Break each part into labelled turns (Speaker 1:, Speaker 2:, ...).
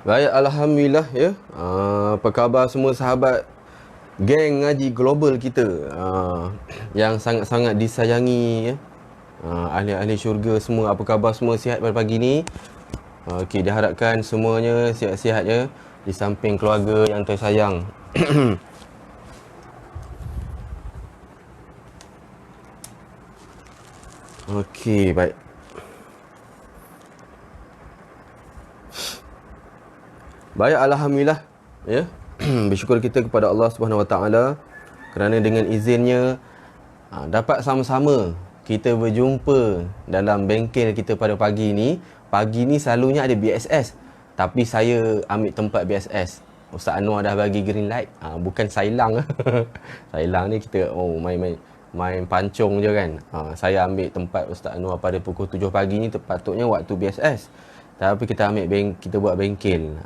Speaker 1: Baik, Alhamdulillah ya. Apa khabar semua sahabat geng ngaji global kita yang sangat-sangat disayangi ya. Ahli-ahli syurga semua, apa khabar semua, sihat pada pagi ni? Okey, diharapkan semuanya sihat-sihat ya, di samping keluarga yang tersayang. Okey, baik. Baik, Alhamdulillah ya. Bersyukur kita kepada Allah Subhanahu Wa Taala kerana dengan izinnya dapat sama-sama kita berjumpa dalam bengkel kita pada pagi ni. Pagi ni selalunya ada BSS, tapi saya ambil tempat BSS. Ustaz Anwar dah bagi green light. Bukan sailang. Sailang ni kita main pancung je kan. Saya ambil tempat Ustaz Anwar pada pukul 7 pagi ni, patutnya waktu BSS. Tapi kita kita buat bengkel.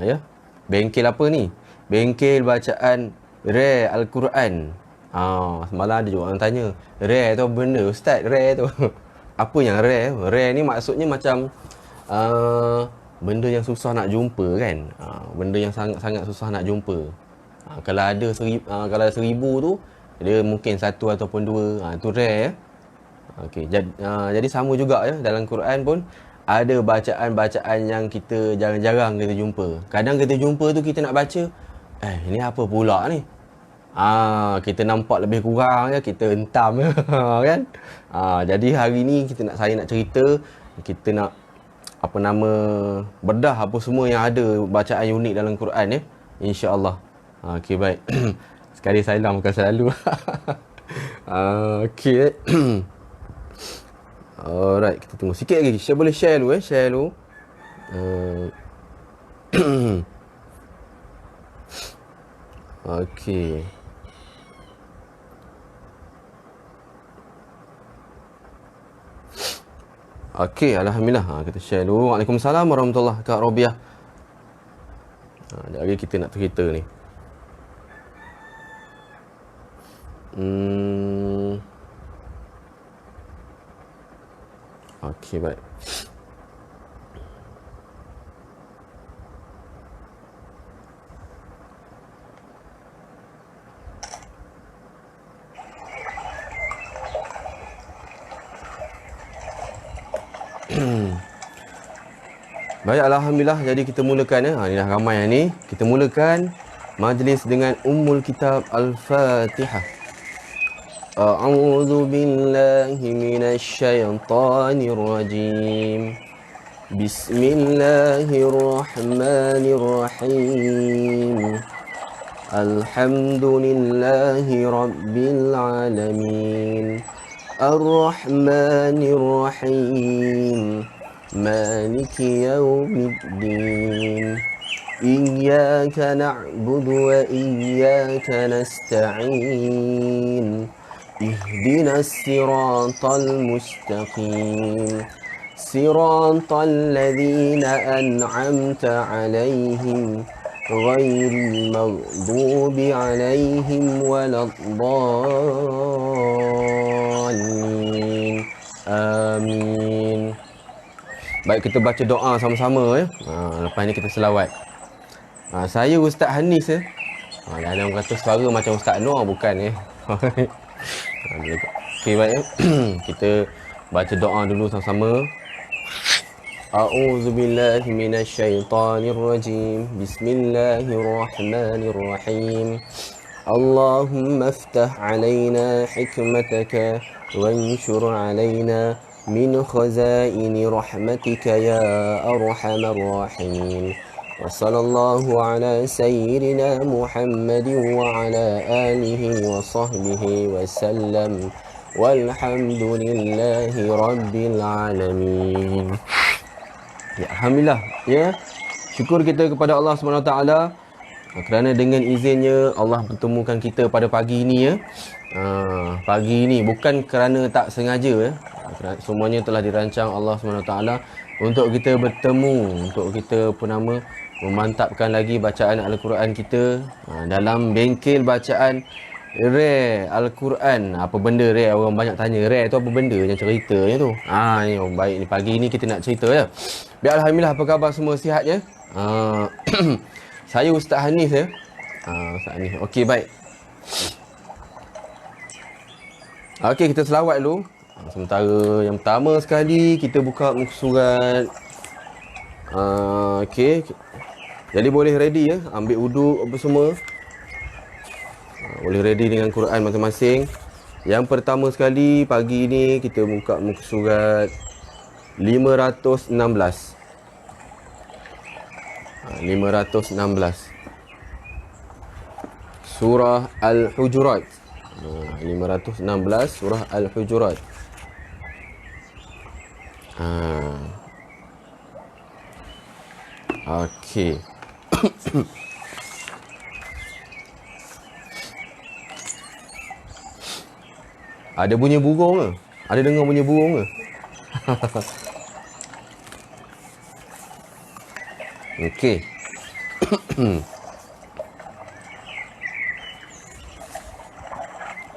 Speaker 1: Ya. Bengkel apa ni? Bengkel bacaan Rare Al-Quran. Semalam ada juga orang tanya, rare tu benda Ustaz, rare tu apa yang rare? Rare ni maksudnya macam benda yang susah nak jumpa kan. Benda yang sangat-sangat susah nak jumpa. Kalau ada 1000 tu, dia mungkin satu ataupun dua. Tu rare ya. Okey, jadi sama juga ya, dalam Quran pun ada bacaan-bacaan yang kita jarang-jarang kita jumpa. Kadang kita jumpa tu kita nak baca, ini apa pula ni? Kita nampak lebih kurang ya, kita hentam kan. Jadi hari ni saya nak cerita, kita nak bedah apa semua yang ada bacaan unik dalam Quran ya, insya-Allah. Okey, baik. Sekali salam bukan selalu. Okey. Alright, kita tunggu sikit lagi. Saya boleh share dulu share dulu. Okey. Okey, Alhamdulillah. Kita share dulu. Waalaikumsalam warahmatullahi wabarakatuh, Kak Robiah. Sekejap lagi kita nak cerita ni. Okey, baik. Baik, Alhamdulillah. Jadi kita mulakan ya. Ini dah ramai ni. Kita mulakan majlis dengan Ummul Kitab Al-Fatihah. A'udzu billahi minasy syaithanir rajim. Bismillahirrahmanirrahim. Alhamdulillahi rabbil alamin. Ar-Rahmanir Rahim. Maliki yaumiddin. Iyyaka na'budu wa iyyaka nasta'in. Ihdinas siratal mustaqim. Siratal ladzina an'amta 'alaihim ghairil maghdubi 'alaihim waladdallin. Amin. Baik, kita baca doa sama-sama ya. Lepas ni kita selawat. Saya Ustaz Hanis ya. Ada orang kata suara macam Ustaz Anwar, bukan ya. Okey, baik ya. Kita baca doa dulu sama-sama. A'udzu billahi minasy syaithanir rajim. Bismillahirrahmanirrahim. Allahumma iftah 'alaina hikmataka wanshur 'alaina min khazaini rahmatika ya arhamar rahimin. Wa sallallahu ala sayyidina Muhammadin wa ala alihi wa sahbihi wa sallam. Walhamdulillahi rabbil alamin. Ya, Alhamdulillah ya. Syukur kita kepada Allah SWT kerana dengan izinnya Allah pertemukan kita pada pagi ini ya. Pagi ini bukan kerana tak sengaja ya. Semuanya telah dirancang Allah SWT untuk kita bertemu, untuk kita memantapkan lagi bacaan Al-Quran kita dalam bengkel bacaan Rare Al-Quran. Apa benda rare? Orang banyak tanya rare tu apa benda yang ceritanya tu. Ni baik, ni pagi ni kita nak cerita ya. Biar Alhamdulillah, apa khabar semua, sihat ya? Saya Ustaz Hanif ya. Ustaz Hanif. Okey, baik. Okey, kita selawat dulu. Sementara yang pertama sekali kita buka muka surat. Okey. Jadi boleh ready ya, ambil wuduk apa semua. Boleh ready dengan Quran masing-masing. Yang pertama sekali pagi ni kita buka muka surat 516. 516. Surah Al-Hujurat. 516 Surah Al-Hujurat. Okey. Ada bunyi burung ke? Ada dengar bunyi burung ke? Okey.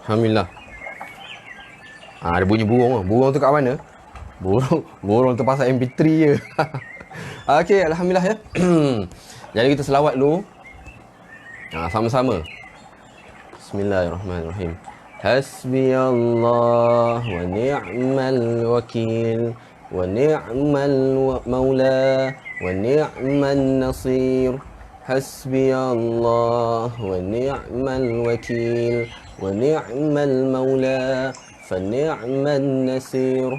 Speaker 1: Alhamdulillah. Ada bunyi burung ke? Burung tu kat mana? Burung terpasang MP3 je. Okey, alhamdulillah ya. Jadi kita selawat dulu. Sama-sama. Bismillahirrahmanirrahim. Hasbiyallah wa ni'mal wakil wa ni'mal maula wa ni'man nasir. Hasbiyallah wa ni'mal wakil wa ni'mal maula fa ni'man nasir.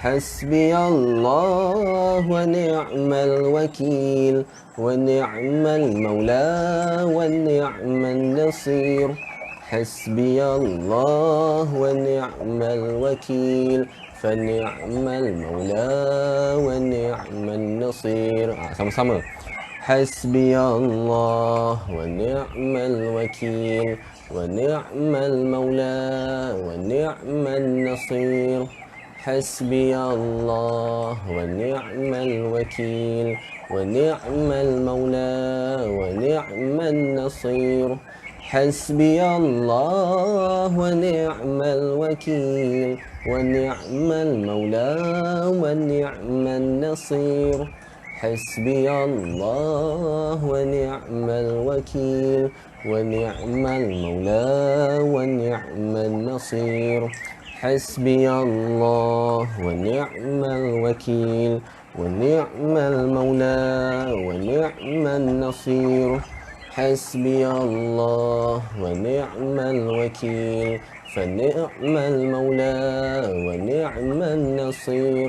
Speaker 1: حسبي الله ونعم الوكيل ونعم المولى ونعم النصير. حسبي الله ونعم الوكيل فنعم المولى ونعم النصير. Sama-sama. حسبي الله ونعم الوكيل ونعم المولى ونعم النصير. حسبي الله ونعم الوكيل ونعم المولى ونعم النصير. حسبي الله ونعم الوكيل ونعم المولى ونعم النصير. حسبي الله ونعم الوكيل ونعم المولى ونعم النصير. حسبي الله ونعم الوكيل ونعم المولى ونعم النصير. حسبي الله ونعم الوكيل فنعم المولى ونعم النصير.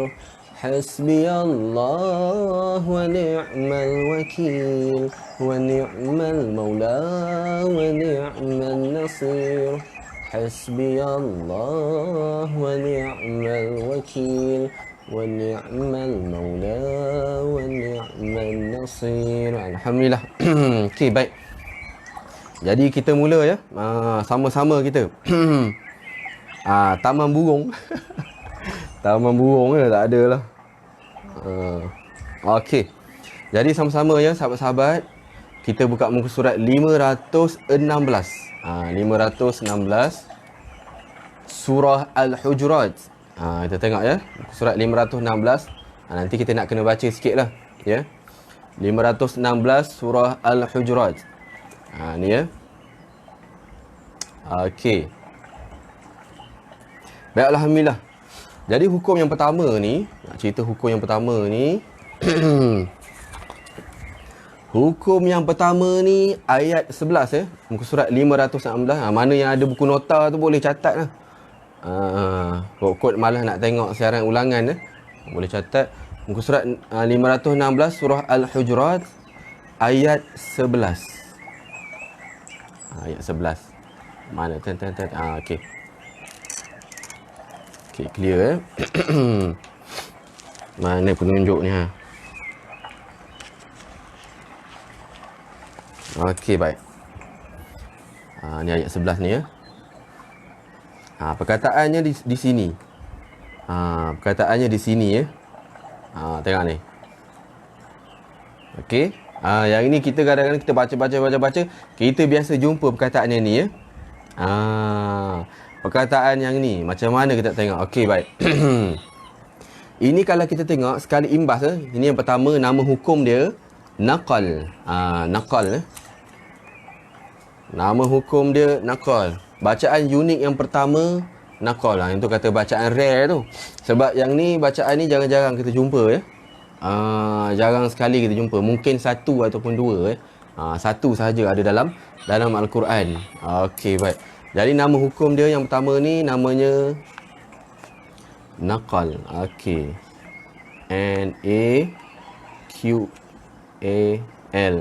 Speaker 1: حسبي الله ونعم الوكيل ونعم المولى ونعم النصير. حسبي الله ونعم الوكيل ونعم المولى ونعم النصير. Alhamdulillah. Okey, baik. Jadi kita mula ya. Sama-sama kita. Taman burung. Taman burung ke? Tak ada lah. Okey. Jadi sama-sama ya sahabat-sahabat. Kita buka muka surat 516. 516 Surah Al-Hujurat. Kita tengok ya. Muka surat 516. Nanti kita nak kena baca sikit lah. Ya. 516 Surah Al-Hujurat. Ni ya. Okey. Baik, alhamdulillah. Jadi hukum yang pertama ni, nak cerita hukum yang pertama ni. Hukum yang pertama ni ayat 11 ya. Muka surat 516. Mana yang ada buku nota tu boleh catat lah. Kod malah nak tengok siaran ulangan boleh catat. Muka surat 516 Surah Al-Hujurat ayat 11. Ayat 11. Mana? Okey. Okey, clear ya. Mana penunjuk ni Okey, baik. Ni ayat 11 ni ya. Perkataannya di sini. Perkataannya di sini ya. Tengok ni. Okey. Yang ini kita kadang-kadang kita baca. Kita biasa jumpa perkataannya ni ya. Perkataan yang ni macam mana kita tengok. Okey, baik. Ini kalau kita tengok sekali imbas Ini yang pertama, nama hukum dia. naqal. Naqal. Nama hukum dia naqal. Bacaan unik yang pertama naqal. Itu kata bacaan rare tu. Sebab yang ni, bacaan ni jarang-jarang kita jumpa ya. Jarang sekali kita jumpa. Mungkin satu ataupun dua satu sahaja ada dalam Al-Quran. Okey, baik. Jadi nama hukum dia yang pertama ni namanya naqal. Okey. N-A-Q-A-L.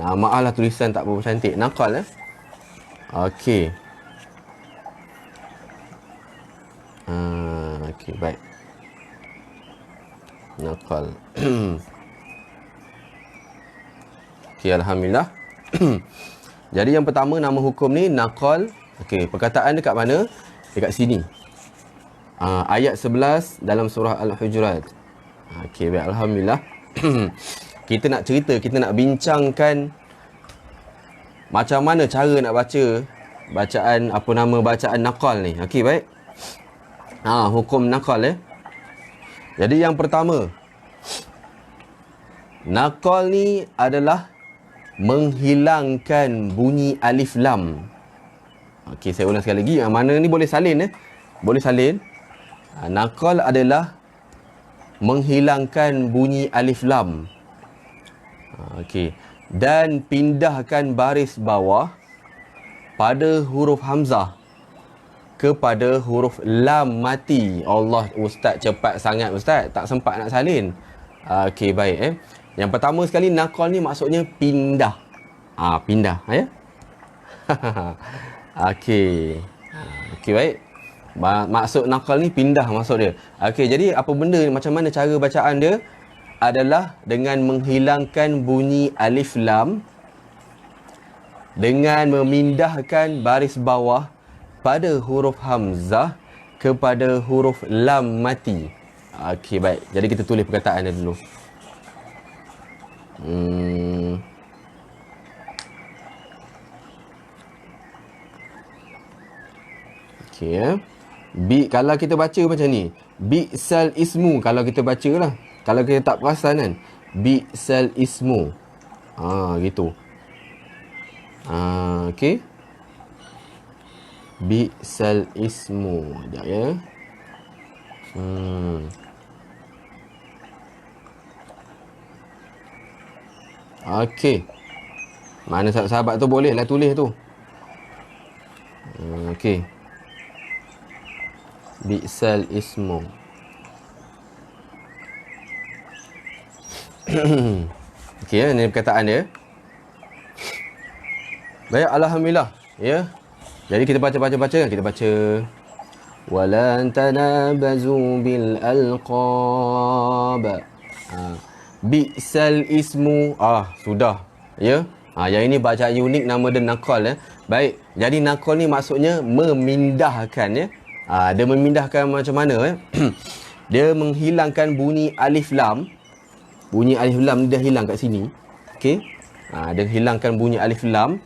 Speaker 1: Maaflah tulisan tak berapa cantik. Naqal Okey. Okey, baik. Naqal. Okey, alhamdulillah. Jadi yang pertama nama hukum ni naqal. Okey, perkataan dekat mana? Dekat sini. Ayat 11 dalam surah Al-Hujurat. Okey, baik, alhamdulillah. Kita nak cerita, kita nak bincangkan macam mana cara nak baca bacaan, bacaan naqal ni. Okey, baik. Hukum naqal Jadi yang pertama, naqal ni adalah menghilangkan bunyi alif lam. Okey, saya ulang sekali lagi. Yang mana ni boleh salin Boleh salin. Naqal adalah menghilangkan bunyi alif lam. Okey. Dan pindahkan baris bawah pada huruf hamzah kepada huruf lam mati. Allah, ustaz cepat sangat ustaz, tak sempat nak salin. Okey, baik Yang pertama sekali, naqal ni maksudnya pindah. Pindah ya. Okey. Okey, baik. Maksud naqal ni pindah maksud dia. Okey, jadi apa benda, macam mana cara bacaan dia? Adalah dengan menghilangkan bunyi alif lam dengan memindahkan baris bawah pada huruf hamzah kepada huruf lam mati. Okey, baik. Jadi kita tulis perkataan dia dulu. Okey kalau kita baca macam ni, bi'sal ismu, kalau kita baca lah. Kalau kita tak perasan kan, bi'sal ismu. Gitu. Okey. Bi'sal ismu. Sekejap ya. Okey. Mana sahabat-sahabat tu bolehlah tulis tu. Okey. Bi'sal ismu. Okey, ini perkataan dia. Baik, alhamdulillah ya. Jadi kita baca. Kita baca walan tanabazu bil alqab. Bi'sal ismu. Sudah ya. Yang ini bacaan unik, nama dia naqal Baik, jadi naqal ni maksudnya memindahkan ya. Dia memindahkan macam mana Dia menghilangkan bunyi alif lam. Bunyi alif lam ni dia hilang kat sini. Okey. Dia hilangkan bunyi alif lam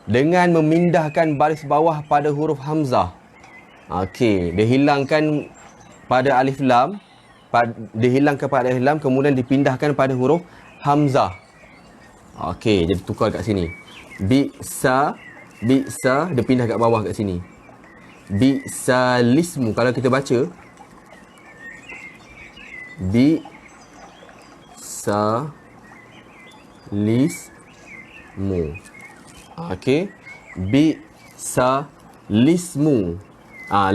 Speaker 1: dengan memindahkan baris bawah pada huruf hamzah. Okey, dia hilangkan pada alif lam, kemudian dipindahkan pada huruf hamzah. Okey, jadi tukar kat sini. Bi'sa dia pindah kat bawah kat sini. Bi'salismu, kalau kita baca bi'salismu. Okey, bi'salismu.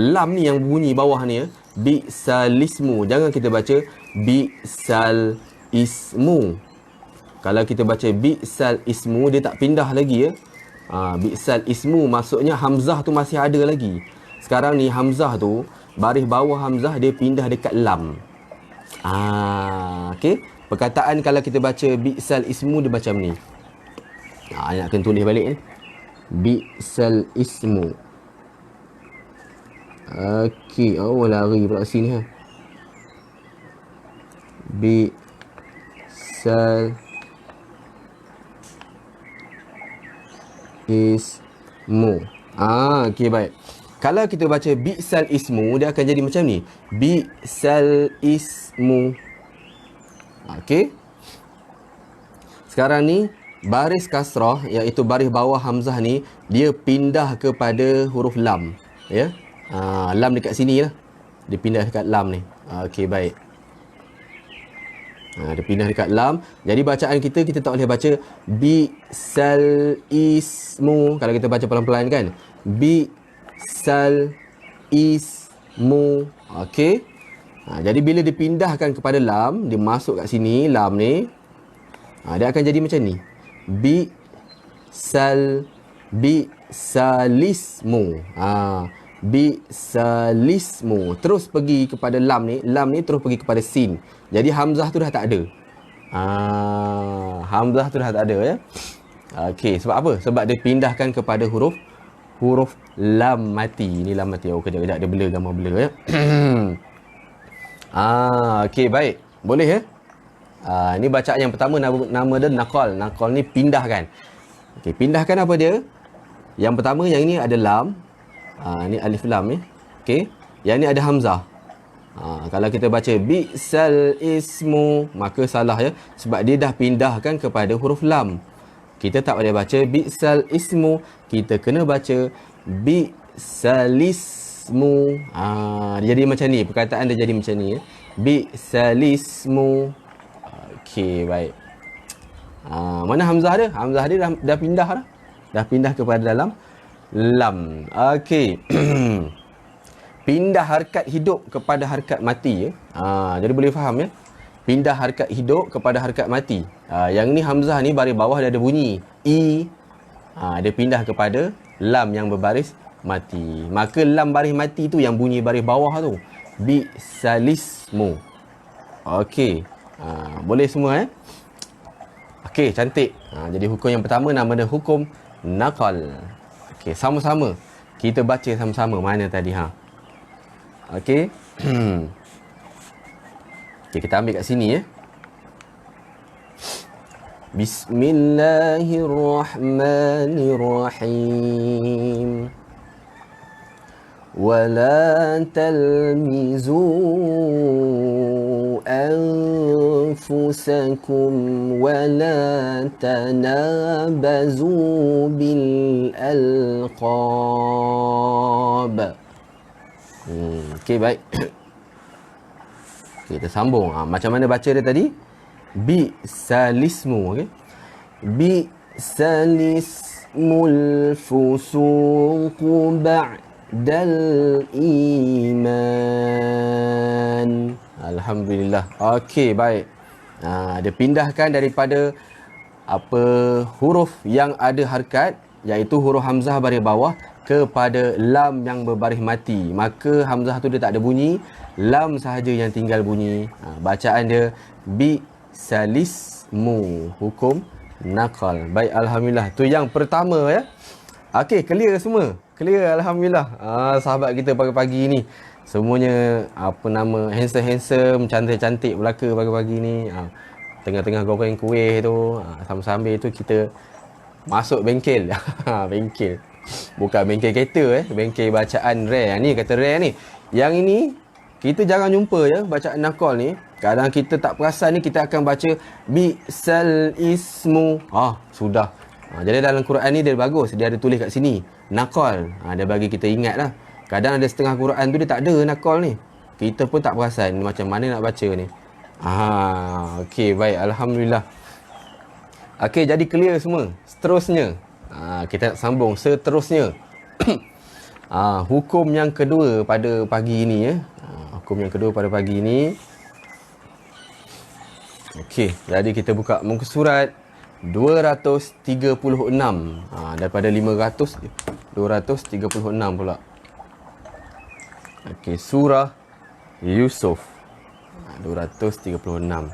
Speaker 1: Lam ni yang bunyi bawah ni bi'salismu. Jangan kita baca bi'sal ismu. Kalau kita baca bi'sal ismu, dia tak pindah lagi bi'sal ismu maksudnya hamzah tu masih ada lagi. Sekarang ni hamzah tu, baris bawah hamzah dia pindah dekat lam. Okey. Perkataan kalau kita baca bi'sal ismu dia macam ni. Nak kena tulis balik ni. Bi'sal ismu. Okey. Lari pula sini Bi'sal ismu. Okey, baik. Kalau kita baca bi'sal ismu, dia akan jadi macam ni. Bi'sal ismu. Okey. Sekarang ni baris kasrah, iaitu baris bawah hamzah ni, dia pindah kepada huruf lam. Ya. Lam dekat sini lah. Dia pindah dekat lam ni. Okey, baik. Dia pindah dekat lam. Jadi bacaan kita tak boleh baca bisal ismu. Kalau kita baca pelan-pelan kan, bisal ismu. Okey. Jadi bila dipindahkan kepada lam, dia masuk kat sini, lam ni, dia akan jadi macam ni. Bisalismu. Bisalismu. Terus pergi kepada lam ni terus pergi kepada sin. Jadi hamzah tu dah tak ada. Hamzah tu dah tak ada, ya. Okey, sebab apa? Sebab dia pindahkan kepada huruf lam mati. Ni lam mati. Kejap dia blur, gambar blur, ya. Okey, baik. Boleh, ya? Ini bacaan yang pertama, nama dia naqal. Naqal ni pindahkan. Okey, pindahkan apa dia? Yang pertama, yang ini ada lam. Ni alif lam ni. Okey. Yang ni ada hamzah. Kalau kita baca bisal ismu, maka salah, ya. Sebab dia dah pindahkan kepada huruf lam. Kita tak boleh baca bisal ismu. Kita kena baca bisalismu. Dia jadi macam ni. Perkataan dia jadi macam ni, ya. Bisalismu. Okey, baik. Mana hamzah dia? Hamzah dia dah pindah dah. Dah pindah kepada dalam lam. Okey. Pindah harkat hidup kepada harkat mati, ya. Jadi boleh faham, ya. Pindah harkat hidup kepada harkat mati. Yang ni hamzah ni baris bawah dia ada bunyi i. Dia pindah kepada lam yang berbaris mati. Maka lam baris mati tu yang bunyi baris bawah tu. Bisalismu. Okey. Boleh semua, ya. Okey, cantik. Jadi hukum yang pertama nama dia hukum naqal. Okey, sama-sama. Kita baca sama-sama mana tadi, Okey. Okey, kita ambil kat sini, ya. Bismillahirrahmanirrahim. ولا تلمزوا أنفسكم ولا تنابزوا بالألقاب. Okey, baik. Kita sambung. Macam mana baca dia tadi? Bisalismu, okey. Bisalismul fusuqu ba'dal iman. Alhamdulillah. Okey, baik. Dia pindahkan daripada huruf yang ada harkat, iaitu huruf hamzah baris bawah, kepada lam yang berbaris mati. Maka hamzah tu dia tak ada bunyi, lam sahaja yang tinggal bunyi. Bacaan dia bisalismu, hukum naqal. Baik, alhamdulillah. Tu yang pertama, ya. Okey, clear semua. Clear, alhamdulillah. Sahabat kita pagi-pagi ni semuanya handsome, cantik-cantik belaka pagi-pagi ni. Tengah-tengah goreng kuih tu, sambil-sambil tu kita masuk bengkel. Bengkel. Bukan bengkel kereta, bengkel bacaan rare. Ni kata rare ni. Yang ini kita jarang jumpa, ya, bacaan naqal ni. Kadang kita tak perasan ni, kita akan baca bisal ismu. Sudah. Jadi dalam Quran ni dia bagus, dia ada tulis kat sini naqal. Dia bagi kita ingat lah. Kadang ada setengah Quran tu dia tak ada naqal ni. Kita pun tak perasan macam mana nak baca ni. Okey, baik, alhamdulillah. Okey, jadi clear semua. Seterusnya, kita nak sambung seterusnya. Hukum yang kedua pada pagi ini, ya. Hukum yang kedua pada pagi ini. Okey, jadi kita buka muka surat 236. Daripada 500, 236 pula. Okey, surah Yusuf 236.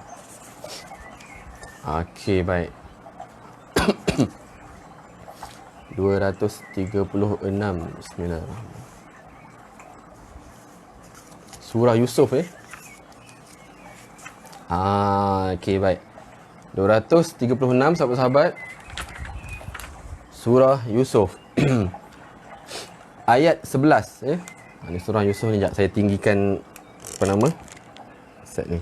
Speaker 1: Okey, baik. 236. Bismillahirrahmanirrahim. Surah Yusuf, okey, baik. 236, sahabat-sahabat. Surah Yusuf. Ayat 11, Ini surah Yusuf ni, saya tinggikan set ni.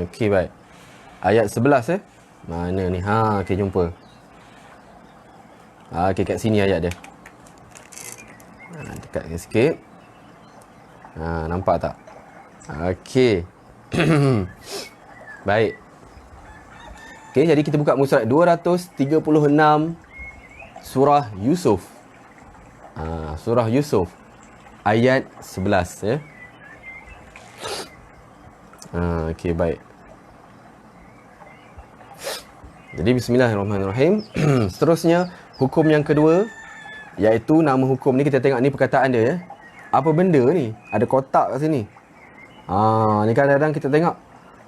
Speaker 1: Okey, baik. Ayat 11 Mana ni? Okey, jumpa. Okey, kat sini ayat dia. Dekatkan sikit. Nampak tak? Okey. Baik. Okey, jadi kita buka muka surat 236 surah Yusuf. Surah Yusuf ayat 11 Okey, baik. Jadi bismillahirrahmanirrahim. Seterusnya hukum yang kedua, iaitu nama hukum ni kita tengok ni perkataan dia Apa benda ni? Ada kotak kat sini. Ni kadang-kadang kita tengok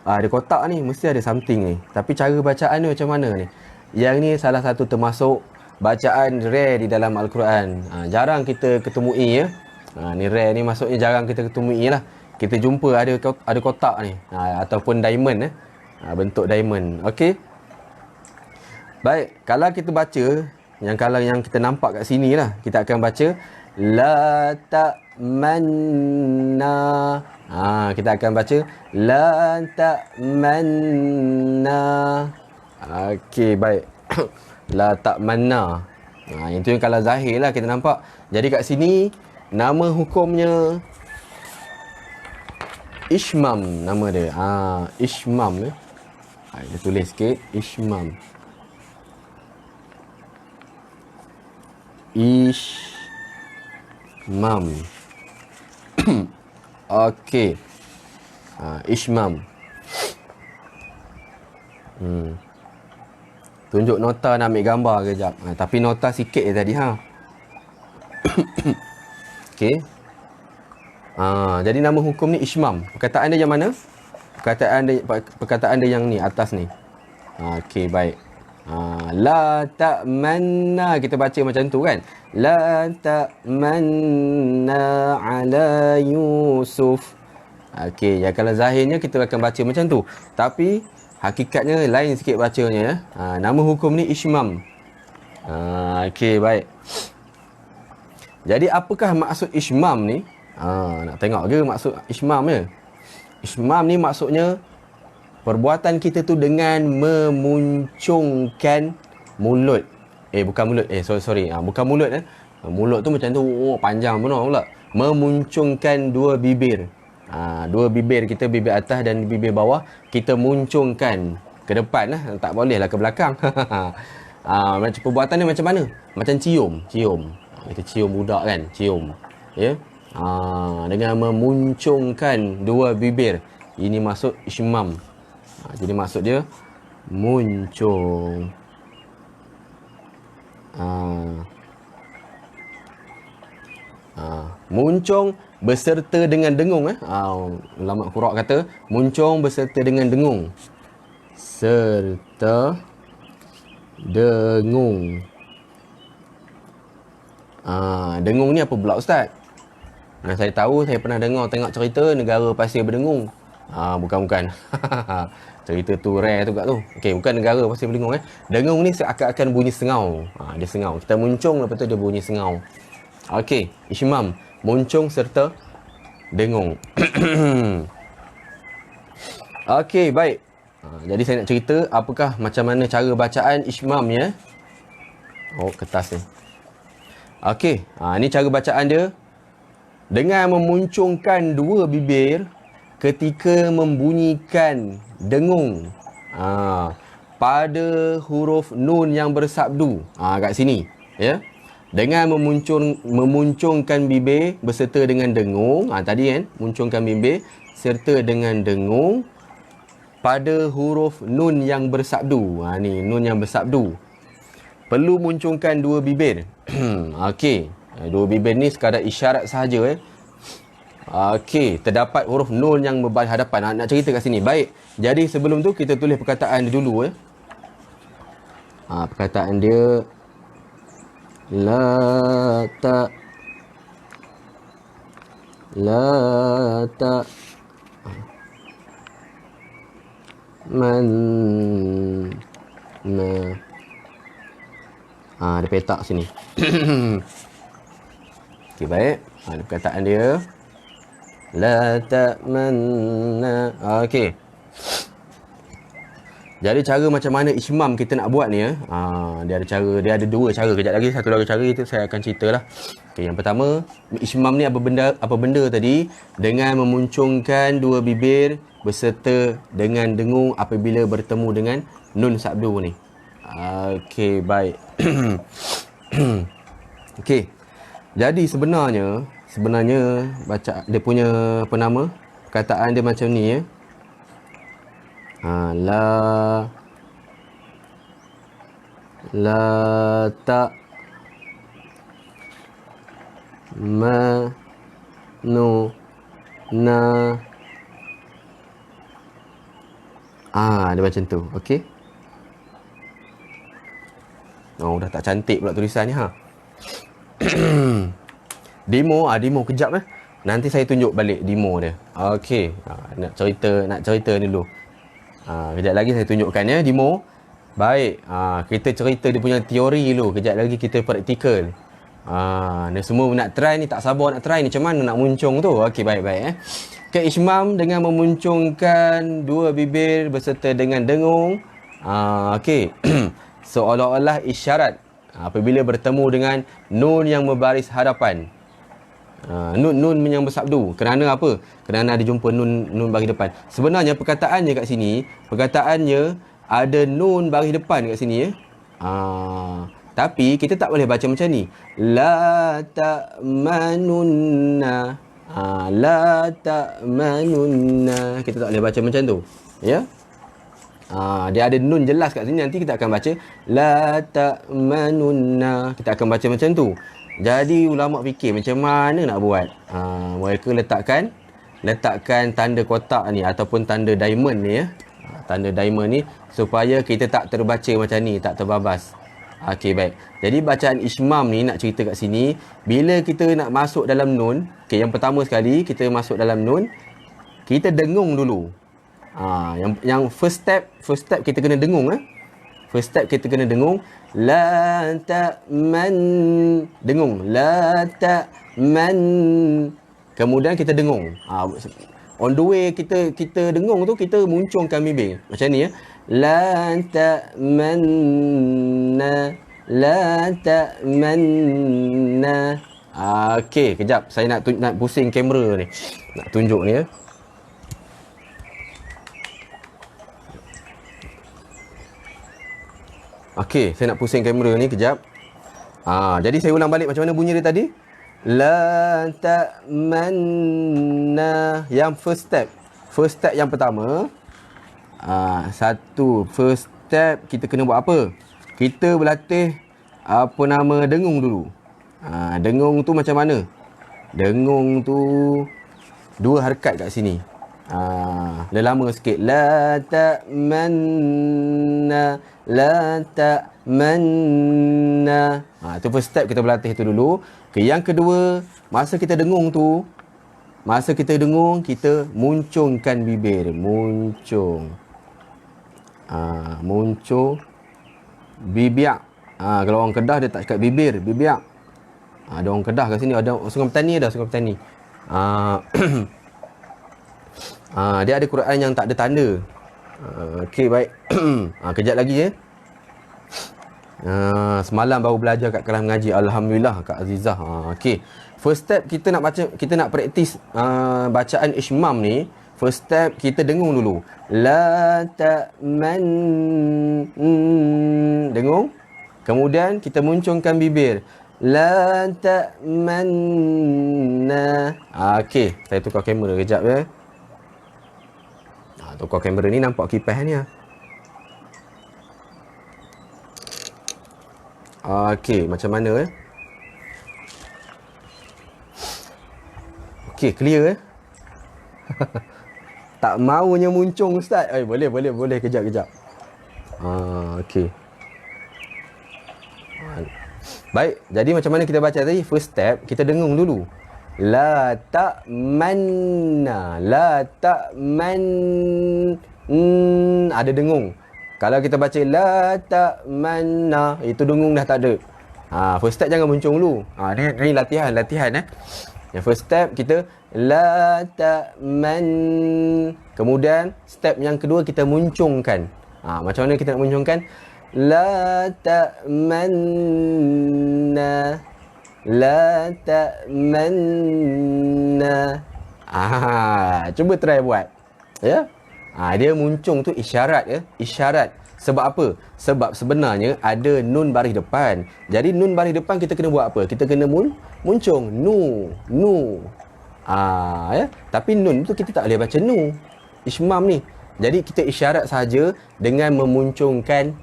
Speaker 1: ada kotak ni, mesti ada something ni. Tapi cara bacaan ni macam mana ni? Yang ni salah satu termasuk bacaan rare di dalam Al-Quran. Jarang kita ketemui ni rare ni, maksudnya jarang kita ketemui lah. Kita jumpa ada kotak ni, ataupun diamond bentuk diamond. Okey. Baik, kalau kita baca kalau yang kita nampak kat sini lah, kita akan baca la ta'manna. Kita akan baca la ta'manna. Okey, baik. La ta'manna. Itu yang kalau zahir lah kita nampak. Jadi kat sini nama hukumnya Ishmam, nama dia. Ishmam kita tulis sikit, Ishmam. Ishmam. Okey. Ishmam. Tunjuk nota nak ambil gambar kejap. Tapi nota sikit je tadi Okey. Jadi nama hukum ni Ishmam. Perkataan dia yang mana? Perkataan dia yang ni, atas ni. Okey, baik. La ta'manna, kita baca macam tu kan. La ta'manna ala Yusuf. Okey, ya kalau zahirnya kita akan baca macam tu. Tapi hakikatnya lain sikit bacanya Nama hukum ni Ishmam. Okey, baik. Jadi apakah maksud Ishmam ni? Nak tengok ke maksud Ishmam ni? Ishmam ni maksudnya perbuatan kita tu dengan memuncungkan mulut. Bukan mulut. Sorry. Bukan mulut Mulut tu macam tu, panjang pula. Memuncungkan dua bibir. Dua bibir kita, bibir atas dan bibir bawah, kita muncungkan ke depan tak boleh lah ke belakang. Macam perbuatan ni macam mana? Macam cium. Kita cium budak kan, cium. Dengan memuncungkan dua bibir. Ini maksud Ishmam. Jadi maksud dia muncung. Muncung beserta dengan dengung. Ulama qura' kata muncung beserta dengan dengung. Serta dengung. Dengung ni apa pula Ustaz? Saya tahu, saya pernah tengok cerita negara pasir berdengung. Bukan. Cerita tu rare tu kat tu. Okey, bukan negara pasir berdengung. Dengung ni seakan-akan bunyi sengau. Dia sengau. Kita muncung, lepas tu dia bunyi sengau. Okey, Ishmam, muncung serta dengung. Okey, baik. Jadi saya nak cerita apakah macam mana cara bacaan Ishmam ya. Kertas ni. Okey, ni cara bacaan dia. Dengan memuncungkan dua bibir ketika membunyikan dengung pada huruf nun yang bersabdu. Kat sini ya. Dengan memuncungkan bibir beserta dengan dengung. Tadi kan, muncungkan bibir serta dengan dengung pada huruf nun yang bersabdu. Ni nun yang bersabdu. Perlu muncungkan dua bibir. Okey, dua bibir ni sekadar isyarat sahaja Okey, terdapat huruf nun yang berhadapan. Nak cerita kat sini. Baik. Jadi sebelum tu kita tulis perkataan dia dulu perkataan dia la man ada petak sini. Okey, baik. Ada perkataan dia la ta'manna. Okey. Jadi cara macam mana ismam kita nak buat ni ya. Dia ada dua cara. Kejap lagi satu lagi cara itu saya akan ceritalah. Okey, yang pertama, ismam ni apa benda tadi? Dengan memuncungkan dua bibir berserta dengan dengung apabila bertemu dengan nun sabdu ni. Okey, baik. Okey. Jadi sebenarnya baca dia punya apa nama? Perkataan dia macam ni ya. La ta ma nu na. Dia macam tu. Okey. Dah tak cantik pula tulisannya ha. Demo kejap Nanti saya tunjuk balik demo dia. Okey. Nak cerita ni dulu. Kejap lagi saya tunjukkan ya demo. Baik. Kita cerita dia punya teori dulu. Kejap lagi kita praktikal. Ni semua nak try ni, tak sabar nak try ni. Macam mana nak muncung tu? Okey, baik-baik Ke ismam dengan memuncungkan dua bibir berserta dengan dengung. Okey. Seolah-olah isyarat apabila bertemu dengan nun yang berbaris hadapan. Nun yang bersabdu. Kerana apa? Kerana ada jumpa nun baris depan. Sebenarnya perkataannya kat sini, ada nun baris depan kat sini ya. Tapi kita tak boleh baca macam ni. La ta'manunna. La ta'manunna. Kita tak boleh baca macam tu. Ya. Dia ada nun jelas kat sini. Nanti kita akan baca la ta'manunna. Kita akan baca macam tu. Jadi ulama fikir macam mana nak buat. Mereka letakkan tanda kotak ni ataupun tanda diamond ni ya. Tanda diamond ni supaya kita tak terbaca macam ni, tak terbabas. Okey, baik. Jadi bacaan ismam ni nak cerita kat sini, bila kita nak masuk dalam nun, okey, yang pertama sekali kita masuk dalam nun, kita dengung dulu. Yang first step kita kena dengung First step kita kena dengung. La ta'man. Dengung. La ta'man. Kemudian kita dengung. On the way kita dengung tu, kita muncungkan bibir. Macam ni ya. La ta'manna. La ta'manna. Okey, kejap. Saya nak pusing kamera ni. Nak tunjuk ni ya. Okey, saya nak pusing kamera ni kejap. Jadi saya ulang balik macam mana bunyi dia tadi. La ta'manna. Yang first step yang pertama. First step kita kena buat apa? Kita berlatih dengung dulu. Dengung tu macam mana? Dengung tu dua harakat kat sini. Lama sikit. La ta'manna. La ta'manna. Tu first step kita berlatih tu dulu. Yang kedua, masa kita dengung, kita muncungkan bibir. Muncung bibiak. Kalau orang Kedah dia tak cakap bibir, bibiak. Ada orang Kedah kat sini, ada Sungai Petani, dia ada Quran yang tak ada tanda. Okey, baik. Kejap lagi ya. Semalam baru belajar kat kelas mengaji. Alhamdulillah Kak Azizah. Okey. First step kita nak praktis bacaan ismam ni. First step kita dengung dulu. La ta'man. Dengung. Kemudian kita muncungkan bibir. La ta'manna. Okey, saya tukar kamera kejap ya. Tukar kamera ni nampak kipas ni Okey, macam mana Okey, clear Tak maunya muncung ustaz. Boleh kejap. Okey. Baik, jadi macam mana kita baca tadi? First step kita dengung dulu. La ta'manna. La ta'man. Ada dengung. Kalau kita baca la ta'manna, itu dengung dah tak ada. First step jangan muncung dulu. Ni latihan Yang first step kita la ta'man. Kemudian step yang kedua kita muncungkan. Macam mana kita nak muncungkan? La ta'manna, la ta'manna. Cuba try buat. Ya. Dia muncung tu isyarat ya, isyarat. Sebab apa? Sebab sebenarnya ada nun baris depan. Jadi nun baris depan kita kena buat apa? Kita kena muncung nu. Ya. Tapi nun tu kita tak boleh baca nu. Ishmam ni. Jadi kita isyarat saja dengan memuncungkan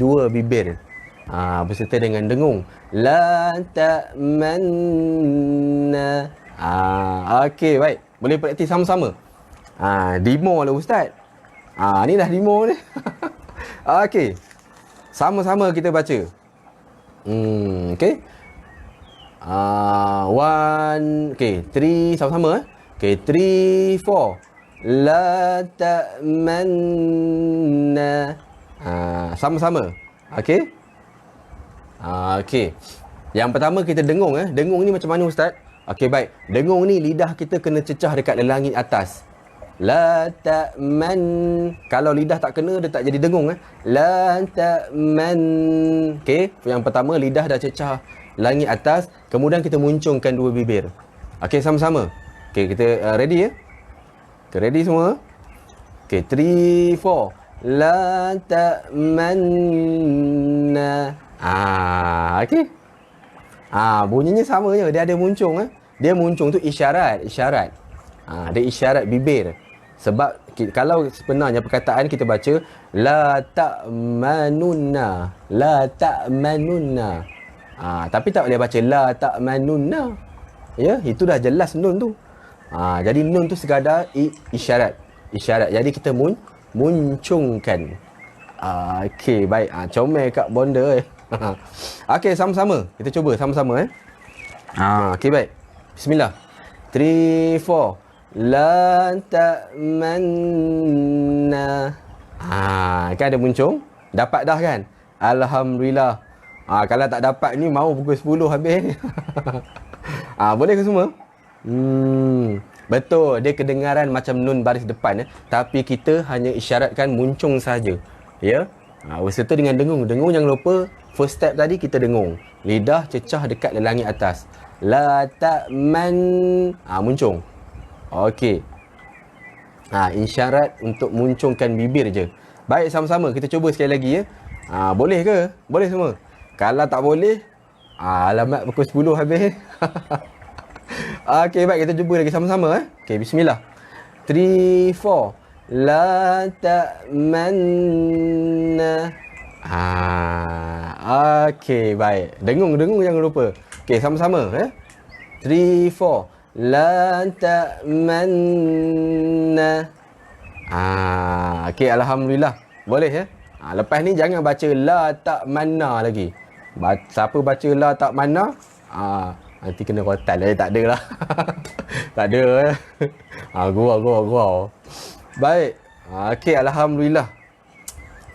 Speaker 1: dua bibir. Berserta dengan dengung. La ta'manna. Okey, baik. Boleh praktis sama-sama. Demo lah Ustaz. Ni dah demo ni. Okey. Sama-sama kita baca. Okey. Okey, 3 sama-sama. Okey, 3, 4. La ta'manna. Sama-sama. Okey. Okey. Yang pertama kita dengung. Dengung ni macam mana Ustaz? Okey, baik. Dengung ni lidah kita kena cecah dekat langit atas. La ta'man. Kalau lidah tak kena, dia tak jadi dengung. La ta'man. Okey, yang pertama lidah dah cecah langit atas. Kemudian kita muncungkan dua bibir. Okey, sama-sama. Okey, kita ready ya? Okay, ready semua? Okey, 3, 4. La ta'manna. Okey. Bunyinya sama je. Dia ada muncung. Dia muncung tu isyarat. Dia isyarat bibir. Sebab kalau sebenarnya perkataan kita baca la ta'manunna, la ta'manunna. Tapi tak boleh baca la ta'manunna. Ya, itu dah jelas nun tu. Jadi nun tu sekadar isyarat. Jadi kita muncungkan. Okey, baik. Comel kat bonda Okey, sama-sama. Kita cuba sama-sama okey, baik. Bismillah. 3, 4. La ta'manna. Kan ada muncung? Dapat dah kan? Alhamdulillah. Kalau tak dapat ni mau pukul 10 habis. Boleh ke semua? Betul, dia kedengaran macam nun baris depan tapi kita hanya isyaratkan muncung saja. Ya. Berserta dengan dengung. Dengung jangan lupa first step tadi kita dengung. Lidah cecah dekat langit atas. La ta'man. Muncung. Okey. Isyarat untuk muncungkan bibir je. Baik, sama-sama kita cuba sekali lagi ya. Boleh ke? Boleh semua. Kalau tak boleh, alamat pukul 10 habis. Okey, baik, kita cuba lagi sama-sama Okey, bismillah. 3, 4. La ta'manna. Okey, baik. Dengung jangan lupa. Okey, sama-sama 3, 4. La ta'manna. Okey, alhamdulillah. Boleh ya. Lepas ni jangan baca la ta'manna lagi. Siapa baca la ta'manna, nanti kena rotan lah. Tak ada lah. Tak ada gurau. Baik. Okey, alhamdulillah.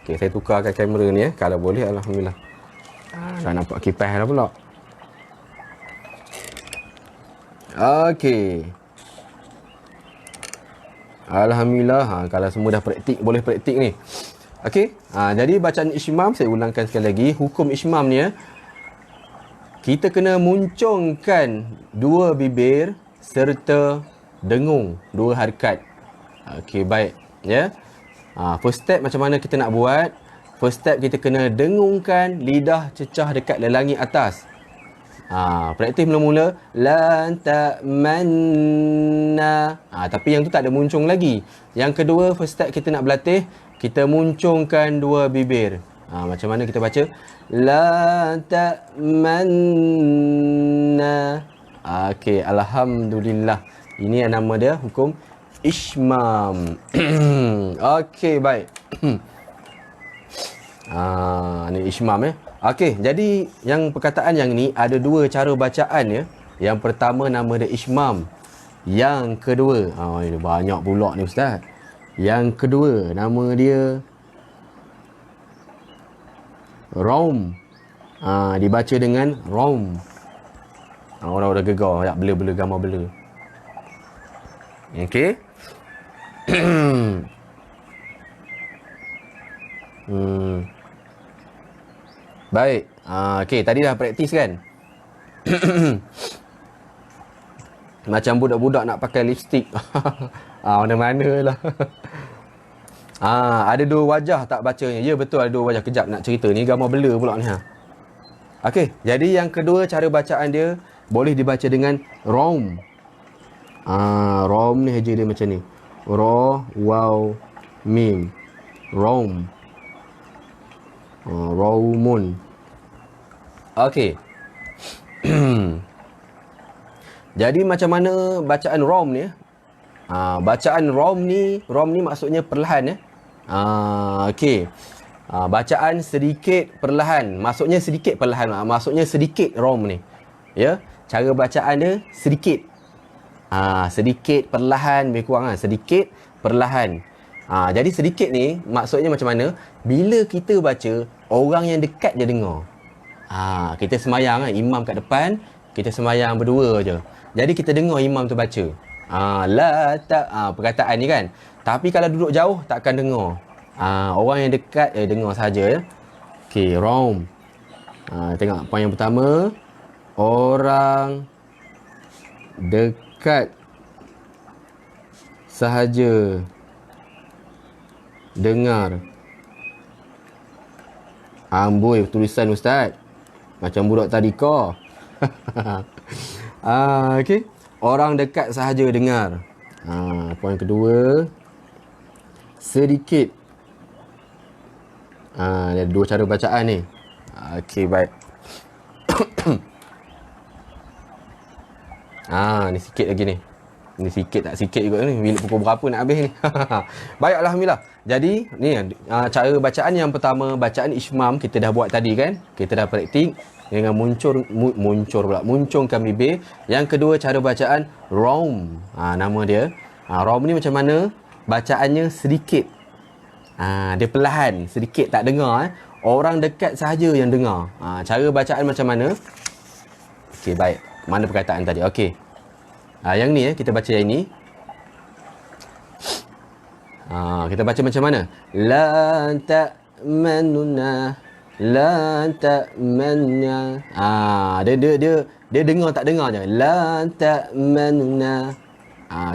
Speaker 1: Okey, saya tukarkan kamera ni kalau boleh, alhamdulillah. Dah nampak kipas dah pula. Okey. Alhamdulillah. Kalau semua dah praktik, boleh praktik ni. Okey. Jadi bacaan ishmam saya ulangkan sekali lagi. Hukum ishmam ni kita kena muncungkan dua bibir serta dengung dua harakat. Okey, baik ya. First step macam mana kita nak buat? First step kita kena dengungkan lidah cecah dekat langit atas. Praktis mula-mula la ta'manna. Tapi yang tu tak ada muncung lagi. Yang kedua, first step kita nak berlatih, kita muncungkan dua bibir. Macam mana kita baca? La ta'manna. Okey, alhamdulillah. Ini yang nama dia hukum ishmam. Okey, baik. Ni ishmam Okey, jadi yang perkataan yang ni ada dua cara bacaan ya. Yang pertama nama dia ishmam. Yang kedua, banyak pula ni Ustaz. Yang kedua nama dia rom. Dibaca dengan rom. Orang dah gegar, ya, bela-bela gambar bela. Okey. Baik. Okey, tadi dah praktis kan? Macam budak-budak nak pakai lipstick. Mana-mana lah. Ada dua wajah tak bacanya. Ya, betul, ada dua wajah. Kejap nak cerita. Ni gambar blur pula ni. Okey, jadi yang kedua cara bacaan dia boleh dibaca dengan rom. Rom ni heja dia macam ni. Ra, waw, mim. Rom. Raumun. Okey. Jadi macam mana bacaan rom ni? Bacaan rom ni maksudnya perlahan ya. Okey. Bacaan sedikit perlahan. Maksudnya sedikit perlahan. Maksudnya sedikit rom ni. Ya, cara bacaan dia sedikit. Sedikit perlahan, lebih kurang sedikit perlahan. Jadi sedikit ni maksudnya macam mana? Bila kita baca, orang yang dekat je dengar. Kita semayang imam kat depan, kita semayang berdua je. Jadi kita dengar imam tu baca. La tak perkataan ni kan. Tapi kalau duduk jauh takkan dengar. Orang yang dekat dengar saja ya. Okey, rom. Tengok poin yang pertama. Orang dekat sahaja dengar. Amboi tulisan ustaz. Macam budak tadika. Okey. Orang dekat sahaja dengar. Poin kedua. Sedikit. Ada dua cara bacaan ni. Okey, baik. Ni sikit lagi ni. Ni sikit tak sikit juga ni. Bila pukul berapa nak habis ni? Baik, alhamdulillah. Jadi, ni cara bacaan yang pertama, bacaan ishmam kita dah buat tadi kan? Kita dah praktik dengan muncungkan bibir. Yang kedua cara bacaan rom. Nama dia. Rom ni macam mana? Bacaannya sedikit. Dia perlahan, sedikit tak dengar. Orang dekat sahaja yang dengar. Cara bacaan macam mana? Okey, baik. Mana perkataan tadi? Okey. Yang ni kita baca yang ni. Kita baca macam mana? La ta'manuna. La ta'manna. Dia dengar tak dengar je. La ta'manuna.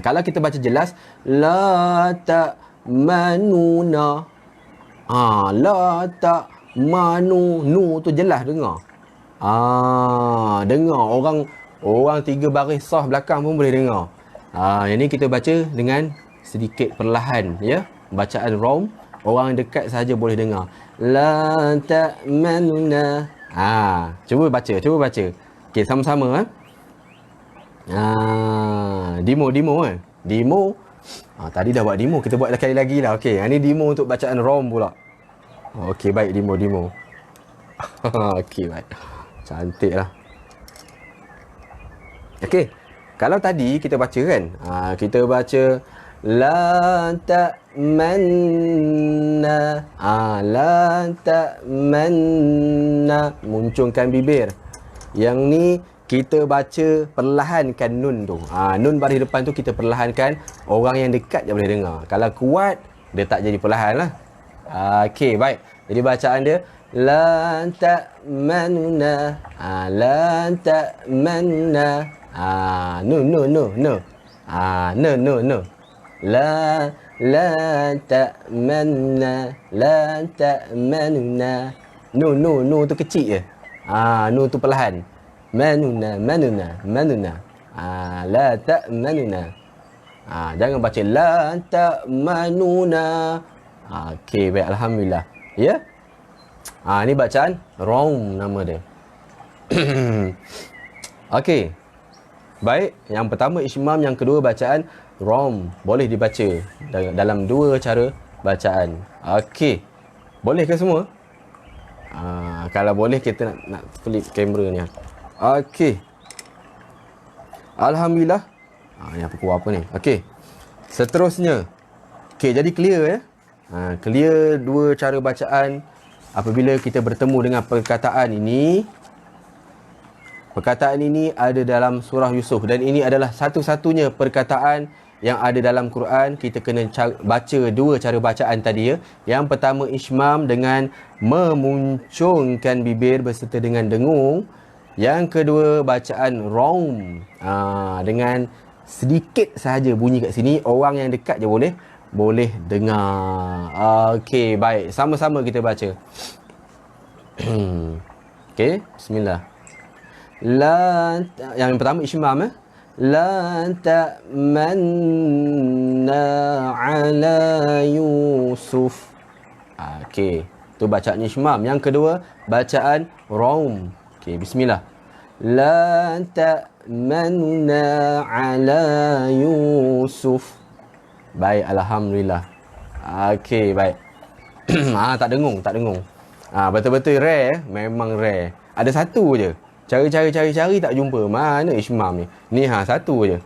Speaker 1: Kalau kita baca jelas, la ta'manuna. La ta'manu. Nu tu jelas dengar. Dengar orang tiga baris sah belakang pun boleh dengar. Yang ni kita baca dengan sedikit perlahan ya. Bacaan rom, orang dekat sahaja boleh dengar. La ta'manuna. Cuba baca. Okey, sama-sama Demo Demo. Tadi dah buat demo, kita buat sekali lagi lah. Okey, ini demo untuk bacaan rom pula. Okey, baik, demo. Okey, baik. Cantik lah. Okey, kalau tadi kita baca kan, kita baca la ta'manna. La ta'manna, muncungkan bibir. Yang ni kita baca perlahankan nun tu. Nun baris depan tu kita perlahankan. Orang yang dekat je boleh dengar. Kalau kuat, dia tak jadi perlahan lah. Okey, baik. Jadi bacaan dia la ta'manna. La ta'manna. No. No. La ta'manna. La ta'manna. No tu kecil je. No tu perlahan. Manuna. La ta'manuna. Jangan baca la ta'manuna. Okey, baik, alhamdulillah. Ya. Ni bacaan rom nama dia. Okey. Baik, yang pertama ishmam, yang kedua bacaan rom. Boleh dibaca dalam dua cara bacaan. Okey. Boleh ke semua? Kalau boleh kita nak flip kamera ni. Okey. Alhamdulillah. Yang pukul apa ni? Okey. Seterusnya. Okey, jadi clear ya. Clear dua cara bacaan apabila kita bertemu dengan perkataan ini. Perkataan ini ada dalam surah Yusuf dan ini adalah satu-satunya perkataan yang ada dalam Quran, kita kena baca dua cara bacaan tadi ya. Yang pertama ishmam dengan memuncungkan bibir berserta dengan dengung. Yang kedua bacaan raum dengan sedikit sahaja bunyi kat sini, orang yang dekat je boleh dengar. Okey, baik. Sama-sama kita baca. Okey, bismillah. Yang pertama ishmam La ta'manna ala Yusuf. Okey, tu bacaan ishmam. Yang kedua bacaan raum. Okey, bismillah. La ta'manna ala Yusuf. Baik, alhamdulillah. Okey, baik. Tak dengung. Betul-betul rare, memang rare. Ada satu je. Cari tak jumpa. Mana ishmam ni? Ni satu je.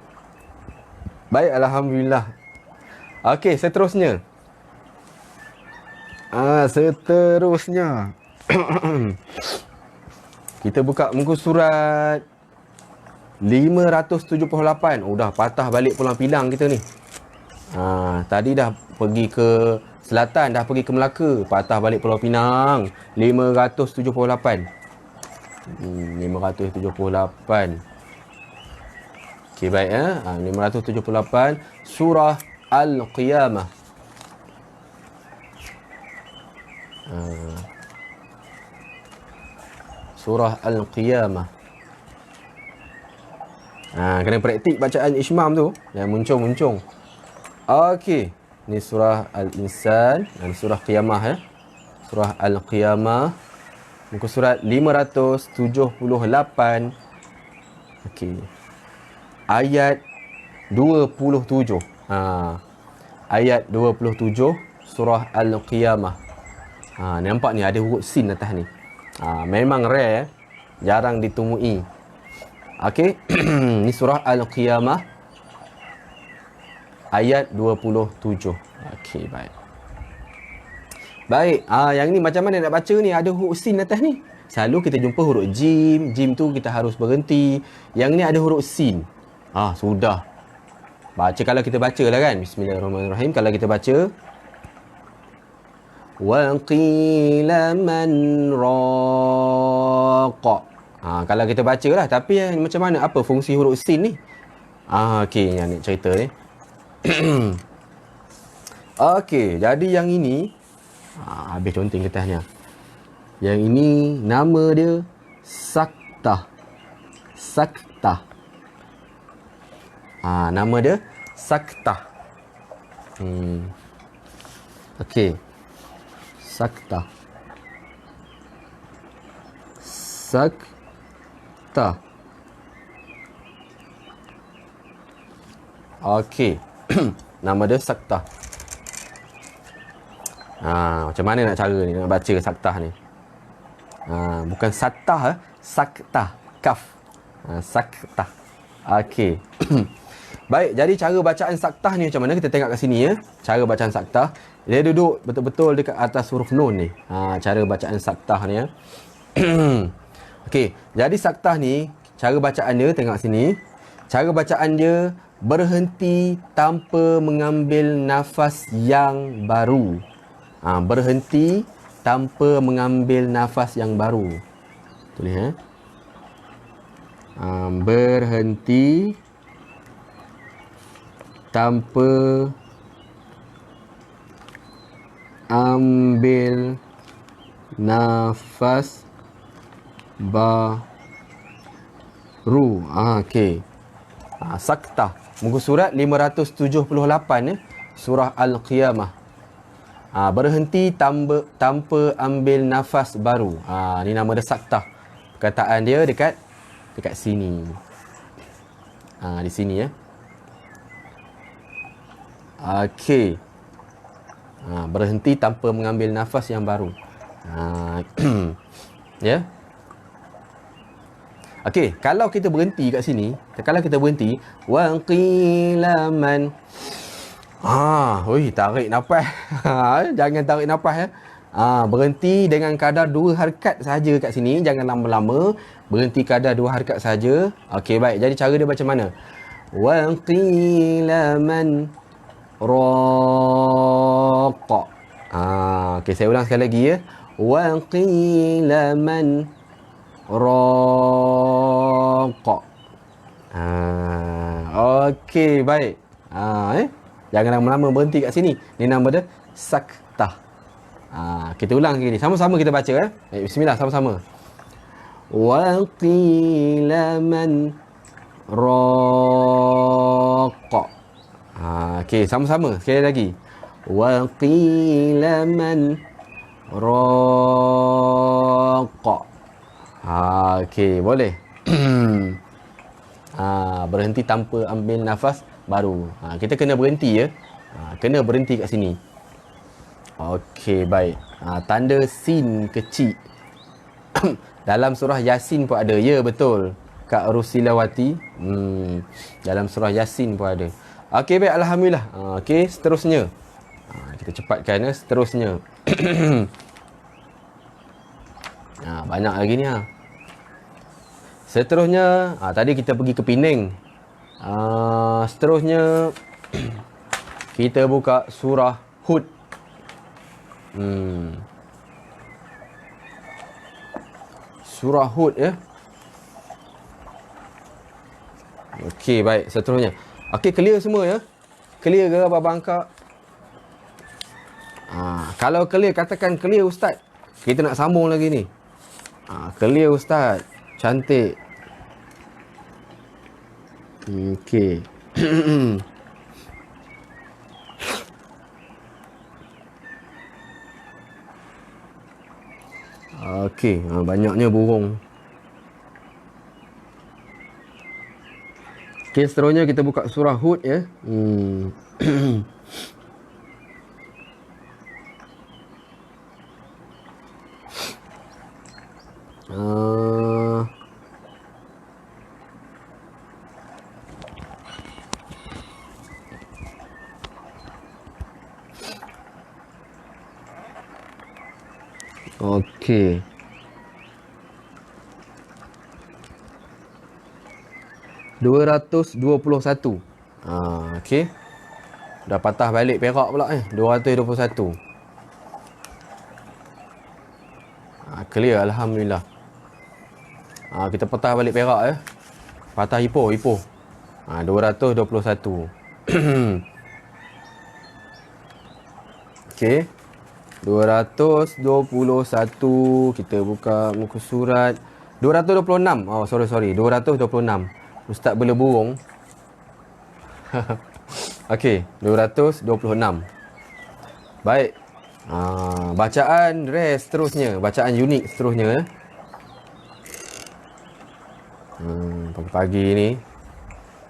Speaker 1: Baik, alhamdulillah. Okey, seterusnya. Kita buka muka surat 578. Dah patah balik Pulau Pinang kita ni. Tadi dah pergi ke selatan, dah pergi ke Melaka, patah balik Pulau Pinang. 578. 578. Okey, baik 578 surah Al-Qiyamah. Surah Al-Qiyamah. Kena praktik bacaan ishmam tu, yang muncung. Okey, ni surah Al-Insan dan surah Qiyamah Surah Al-Qiyamah. Muka surat 578. Okey. Ayat 27. Ayat 27 surah Al-Qiyamah. Nampak ni ada huruf sin atas ni. Memang rare, jarang ditemui. Okey. Ni surah Al-Qiyamah ayat 27. Okey, baik. Baik, yang ni macam mana nak baca ni? Ada huruf sin atas ni. Selalu kita jumpa huruf jim. Jim tu kita harus berhenti. Yang ni ada huruf sin. Sudah. Baca, kalau kita baca lah kan. Bismillahirrahmanirrahim. Kalau kita baca. Wa qila man raqa. Kalau kita baca lah. Tapi macam mana? Apa fungsi huruf sin ni? Okey, yang ni cerita ni. Okey, jadi yang ini. Habis conteng kertasnya. Yang ini nama dia Saktah. Nama dia Saktah. Okey. Saktah. Okey. Nama dia Saktah. Macam mana nak cara ni nak baca saktah ni? Bukan saktah, saktah, kaf. Saktah. Okey. Baik, jadi cara bacaan saktah ni macam mana? Kita tengok kat sini ya. Cara bacaan saktah, dia duduk betul-betul dekat atas huruf nun ni. Cara bacaan saktah ni ya. Okey, jadi saktah ni cara bacaan dia, tengok sini. Cara bacaan dia berhenti tanpa mengambil nafas yang baru. Berhenti tanpa mengambil nafas yang baru. Tulis berhenti tanpa ambil nafas baru. Okey. Saktah. Muka surat 578 surah Al-Qiyamah. Berhenti tanpa ambil nafas baru. Ni nama dia saktah. Perkataan dia dekat sini. Di sini ya. Okey. Berhenti tanpa mengambil nafas yang baru. Ya. Okey, kalau kita berhenti kat sini, wa qila man. Tarik nafas. Jangan tarik nafas ya. Berhenti dengan kadar 2 harakat saja kat sini, jangan lama-lama. Berhenti kadar 2 harakat saja. Okey, baik. Jadi cara dia macam mana? Wa qila man raqa. Okey, saya ulang sekali lagi ya. Wa qila man raqa. Okey, baik. Jangan lama-lama berhenti kat sini. Ni nama dia saktah. Kita ulang lagi ni. Sama-sama kita baca ya. Bismillah, sama-sama. Wa qila man raqa. Okey, sama-sama sekali lagi. Wa qila man raqa. Okey, boleh. Berhenti tanpa ambil nafas baru. Kita kena berhenti ya. Kena berhenti kat sini. Okey, baik. Tanda sin kecil. Dalam surah Yasin pun ada. Ya, betul. Kak Rusilawati. Dalam surah Yasin pun ada. Okey, baik. Alhamdulillah. Okey, seterusnya. Kita cepatkan ya. Seterusnya. Banyak lagi ni. Seterusnya. Tadi kita pergi ke Penang. Seterusnya. Kita buka surah Hud. Surah Hud ya. Okey, baik. Seterusnya. Okey, clear semua ya. Clear ke abang Kak? Kalau clear, katakan clear Ustaz. Kita nak sambung lagi ni. Clear Ustaz. Cantik. Okey. Okey, banyaknya burung. Okey, seterusnya kita buka surah Hud ya. Okey. $221. Okey. Dah patah balik Perak pula $221. Clear, alhamdulillah. Kita patah balik Perak ya. Patah Ipoh. 221. Okey. 221. Kita buka muka surat 226. Sorry 226. Ustaz bela burung. Okey, 226. Baik. Bacaan rest seterusnya, bacaan unik seterusnya. Pagi-pagi ni,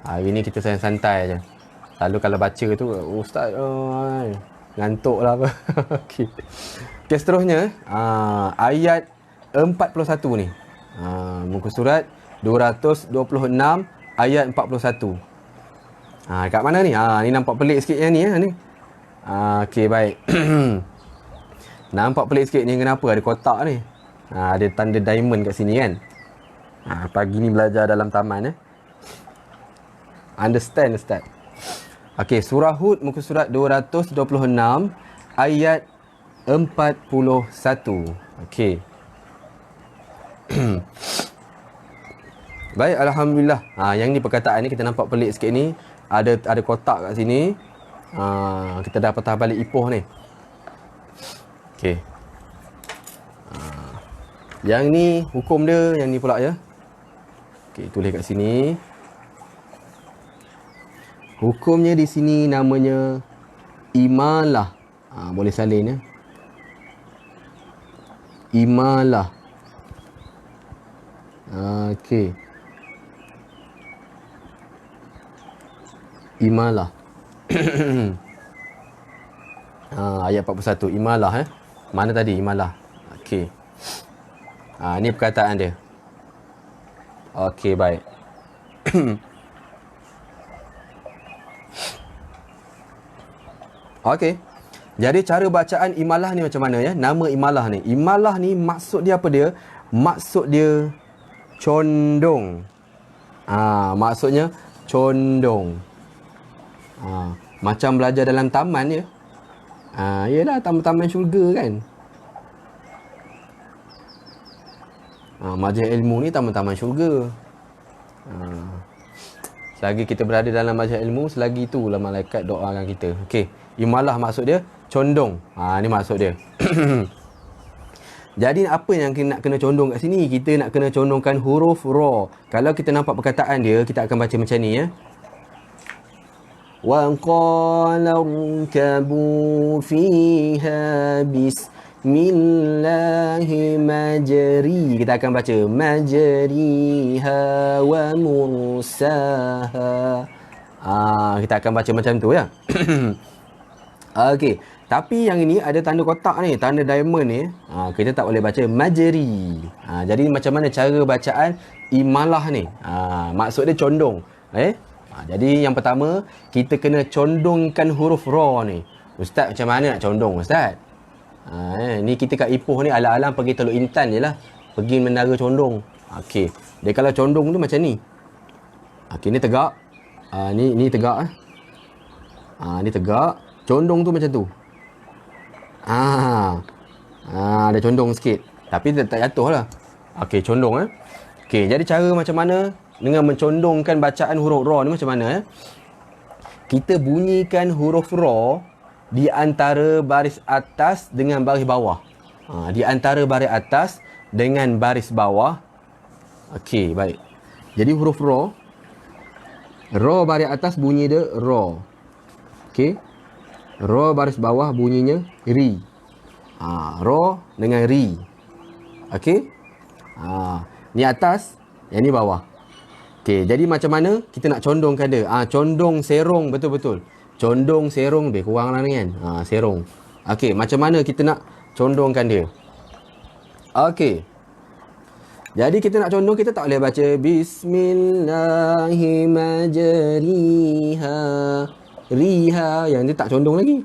Speaker 1: hari ni kita santai je. Lalu kalau baca tu, Ustaz ngantuk lah apa. Okey. Okay, seterusnya ayat 41 ni. Muka surat 226 ayat 41. Kat mana ni? Ni nampak pelik sikit yang ni ni. Okey, baik. Nampak pelik sikit ni, kenapa ada kotak ni? Ada tanda diamond kat sini kan. Pagi ni belajar dalam taman Understand Ustaz. Okey, surah Hud muka surat 226 ayat 41. Okey. Baik, alhamdulillah. Yang ni perkataan ni kita nampak pelik sikit ni. Ada kotak kat sini. Kita dah patah balik Ipoh ni. Okey. Yang ni hukum dia, yang ni pula ya. Okey, tulis kat sini. Hukumnya di sini namanya imalah. Boleh salin ya. Imalah. Okey. Imalah. Ayat 41. Imalah Mana tadi imalah? Okey. Ni perkataan dia. Okey, baik. Okey. Jadi cara bacaan imalah ni macam mana ya? Nama imalah ni. Imalah ni maksud dia apa dia? Maksud dia condong. Maksudnya condong. Macam belajar dalam taman je. Yelah, taman-taman syurga kan. Majlis ilmu ni taman-taman syurga. Selagi kita berada dalam majlis ilmu, selagi itulah malaikat doakan kita. Okey, imalah maksud dia condong. Ni maksud dia. Jadi apa yang kita nak kena condong kat sini? Kita nak kena condongkan huruf ra. Kalau kita nampak perkataan dia, kita akan baca macam ni ya. Wa qala rkabu fiha bismillahi majri. Kita akan baca majriha wa mursaha. Kita akan baca macam tu ya. Okey, tapi yang ini ada tanda kotak ni, tanda diamond ni. Kita tak boleh baca majri. Jadi macam mana cara bacaan imalah ni? Maksud dia condong. Jadi yang pertama, kita kena condongkan huruf ra ni. Ustaz, macam mana nak condong Ustaz? Ni kita kat Ipoh ni alang-alang pergi Teluk Intan je lah, pergi menara condong. Okey, dia kalau condong tu macam ni. Okey, ni tegak. Ni tegak. Ni tegak. Condong tu macam tu. Ada condong sikit, tapi tak jatuh lah. Okey, condong Okey, jadi cara macam mana dengan mencondongkan bacaan huruf ra ni macam mana Kita bunyikan huruf ra di antara baris atas dengan baris bawah. Di antara baris atas dengan baris bawah. Okey, baik. Jadi huruf ra baris atas bunyi dia ra. Okey. Ra baris bawah bunyinya ri. Ra dengan ri. Okey. Ni atas, yang ni bawah. Okey, jadi macam mana kita nak condongkan dia? Condong serong betul-betul. Condong serong lebih kurang lah ni kan. Serong. Okey, macam mana kita nak condongkan dia? Okey. Jadi kita nak condong, kita tak boleh baca bismillahimajriha. Riha, yang dia tak condong lagi.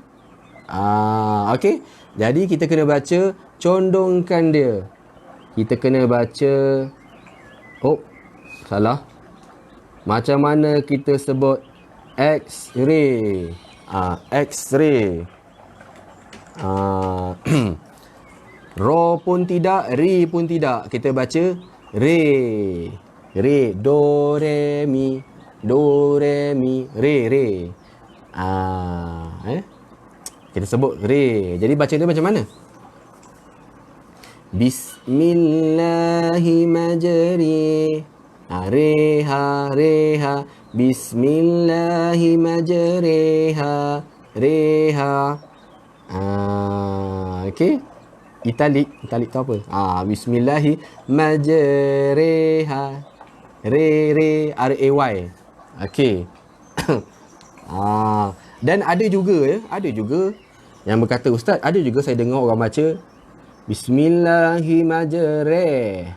Speaker 1: Okey. Jadi kita kena baca, condongkan dia. Kita kena baca. Salah. Macam mana kita sebut X-ray? X-ray. Ra pun tidak, ri pun tidak. Kita baca re. Re, do, re, mi. Do, re, mi, re. Kita sebut re. Jadi baca dia macam mana? Bismillahimajri. Reha. Bismillahimajriha. Reha. Okey. Italik tu apa? Bismillahimajriha. Re, R-A-Y. Okey. Dan ada juga yang berkata, Ustaz, ada juga saya dengar orang baca Bismillahimajri.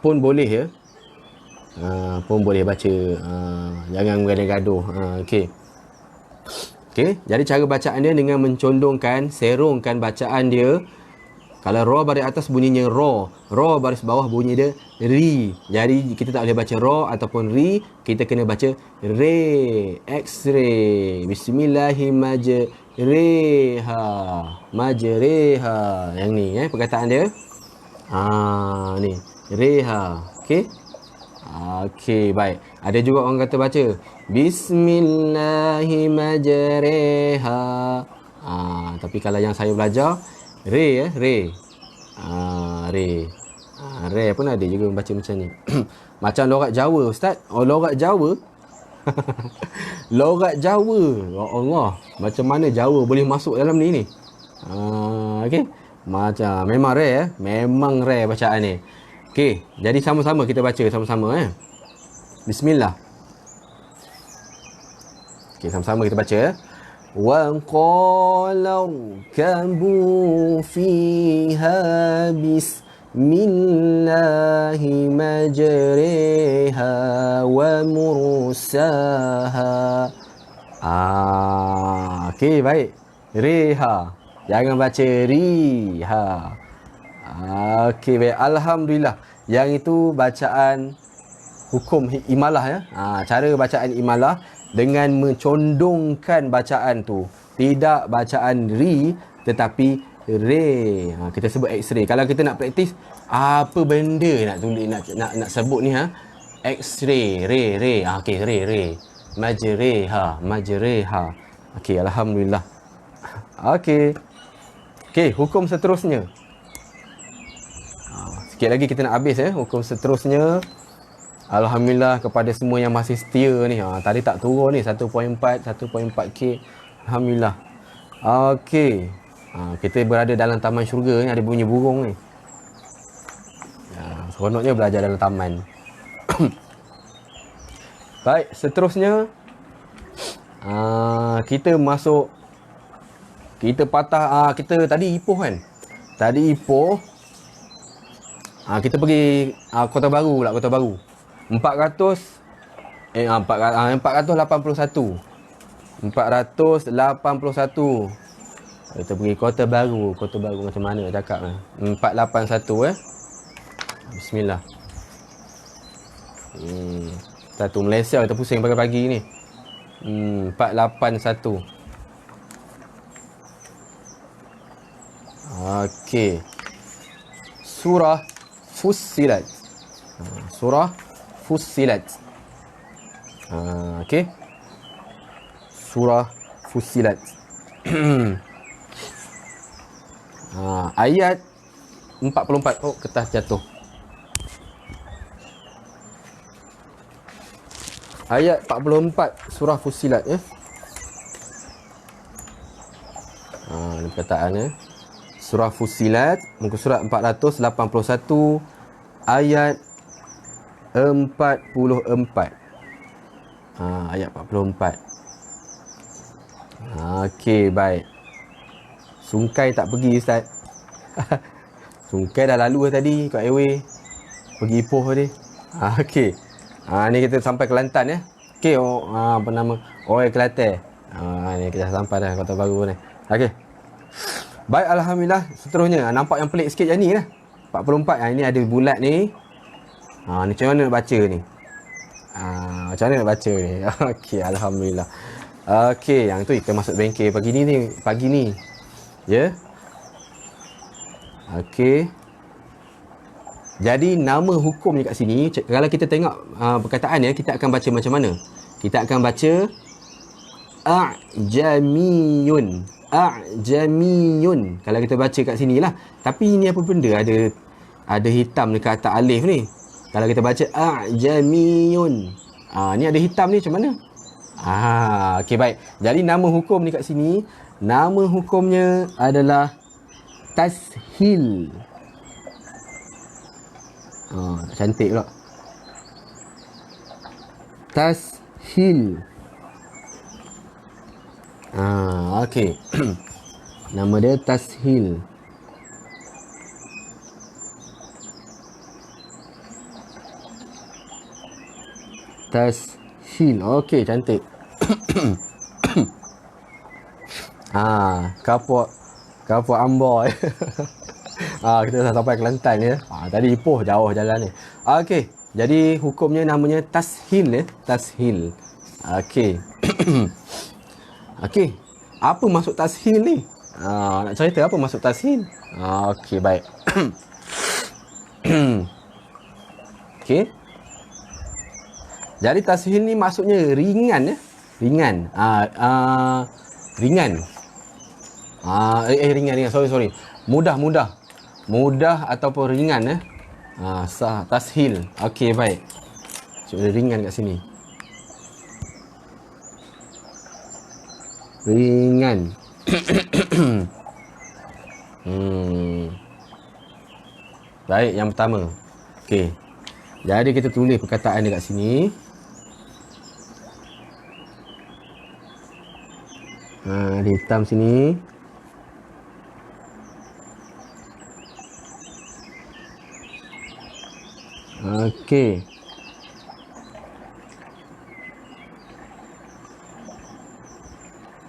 Speaker 1: Pun boleh ya. Pun boleh baca. Jangan gaduh-gaduh. Okey. Jadi cara bacaan dia dengan mencondongkan, serongkan bacaan dia. Kalau ra baris atas bunyinya ra. Ra baris bawah bunyi dia ri. Jadi kita tak boleh baca ra ataupun ri. Kita kena baca re. X-ray. Bismillahimajriha. Majriha. Yang ni perkataan dia. Ni. Reha. Okey. Okey, baik. Ada juga orang kata baca Bismillahimajriha. Tapi kalau yang saya belajar re. Re pun ada juga baca macam ni. Macam logat Jawa, Ustaz. Logat Jawa. Logat Jawa. Ya Allah, macam mana Jawa boleh masuk dalam ni? Okey. Macam memang rare memang rare bacaan ni. Okey, jadi sama-sama kita baca sama-sama Bismillah. Okey, sama-sama kita baca Wa qala rkabu fiha bismillahi majriha wa mursaha. Okey, baik. Reha. Jangan baca riha. Okey, baik. Alhamdulillah. Yang itu bacaan hukum imalah ya. Cara bacaan imalah dengan mencondongkan bacaan tu. Tidak bacaan ri tetapi re. Kita sebut X-ray. Kalau kita nak praktis apa benda nak tulis nak sebut ni X-ray, re. Okey, re. Majreha. Okey, alhamdulillah. Okey. Okey, hukum seterusnya. Sikit lagi kita nak habis hukum seterusnya. Alhamdulillah kepada semua yang masih setia ni. Tadi tak turun ni 1.4K. Alhamdulillah. Okey. Kita berada dalam taman syurga ni, ada bunyi burung ni. Seronoknya belajar dalam taman. Baik, seterusnya kita masuk, kita patah, kita tadi Ipoh kan. Tadi Ipoh kita pergi Kota Baru pula, Kota Baru. 481. 481. Kita pergi Kota Baru. Kota Baru macam mana cakap 481 Bismillah. Satu Malaysia kita pusing pagi-pagi ni. 481. Okey. Surah Fussilat. Surah Fussilat. Okey. Surah Fussilat. Ayat 44. Oh, kertas jatuh. Ayat 44 surah Fussilat Ni perkataan surah Fussilat, muka surat 481 ayat 44. Ayat 44. Okey, baik. Sungkai tak pergi Ustaz. Sungkai dah lalu tadi kat airway. Pergi Ipoh tadi. Okey. Ni kita sampai Kelantan Okey, apa nama? Kelantan. Ni kita sampai dah Kota Baru ni. Okey. Baik, alhamdulillah. Seterusnya nampak yang pelik sikit je ni lah. 44. Ini ada bulat ni. Ni macam mana nak baca ni? Macam mana nak baca ni? Okey, alhamdulillah. Okey, yang tu kita masuk bengkel pagi ni. Ya. Okey. Jadi nama hukumnya kat sini, kalau kita tengok perkataan kita akan baca macam mana? Kita akan baca a'jamiyun. A'jamiyun. Kalau kita baca kat sini lah. Tapi ini apa benda ada hitam dekat atas alif ni. Kalau kita baca a'jamiyun. Ni ada hitam ni macam mana? Okey, baik. Jadi nama hukum ni kat sini, nama hukumnya adalah tashil. Cantik pula. Tashil. Okey. Nama dia tashil. Tashil. Okey, cantik. Kapur Amboy. Kita dah sampai Kelantan tadi Ipoh jauh jalan ni. Okey, jadi hukumnya namanya tashil tashil. Okey. Okey. Apa maksud tashil ni? Nak cerita apa maksud tashil? Okey, baik. Okey. Jadi tashil ni maksudnya ringan Ringan. Ringan. Ringan. Sorry. Mudah ataupun ringan tashil. Okey, baik. Cuba ringan kat sini. Ringan. Baik, yang pertama. Okey. Jadi kita tulis perkataan dekat sini. Ada hitam sini. Okey.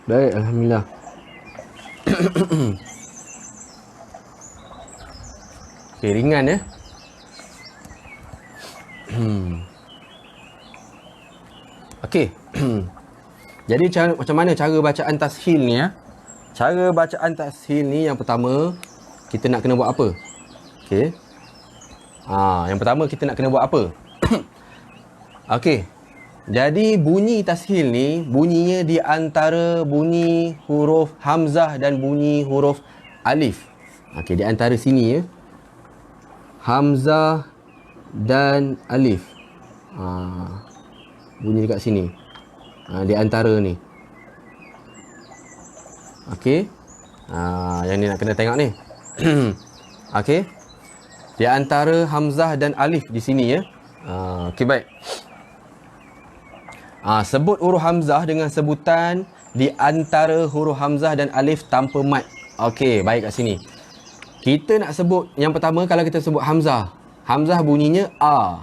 Speaker 1: Baik, alhamdulillah. Okey, ringan Okey. Jadi macam mana cara bacaan tashil ni ya? Cara bacaan tashil ni yang pertama kita nak kena buat apa? Okey. Yang pertama kita nak kena buat apa? Okey. Jadi bunyi tashil ni bunyinya di antara bunyi huruf hamzah dan bunyi huruf alif. Okey, di antara sini ya. Hamzah dan alif. Bunyi dekat sini. Di antara ni. Okey. Yang ni nak kena tengok ni. Okey. Di antara hamzah dan alif di sini ya. Okey, baik. Sebut huruf hamzah dengan sebutan di antara huruf hamzah dan alif tanpa mad. Okey, baik kat sini. Kita nak sebut yang pertama kalau kita sebut hamzah. Hamzah bunyinya a.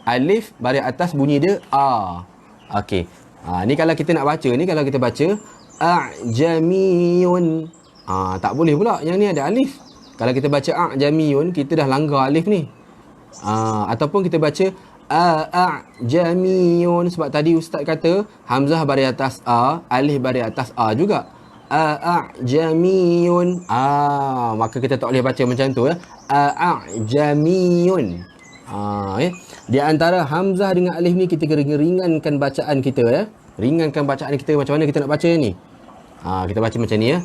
Speaker 1: Alif baris atas bunyi dia a. Okey. Ni kalau kita nak baca ni, kalau kita baca a'jamiyun. Tak boleh pula. Yang ni ada alif. Kalau kita baca a'jamiyun, kita dah langgar alif ni. Ataupun kita baca a'jamiyun, sebab tadi ustaz kata hamzah baris atas a, alif baris atas a juga. A'jamiyun. Maka kita tak boleh baca macam tu ya. A'jamiyun. Di antara hamzah dengan alif ni kita kena ringankan bacaan kita ya. Ringankan bacaan kita. Macam mana kita nak baca ni? Kita baca macam ni ya.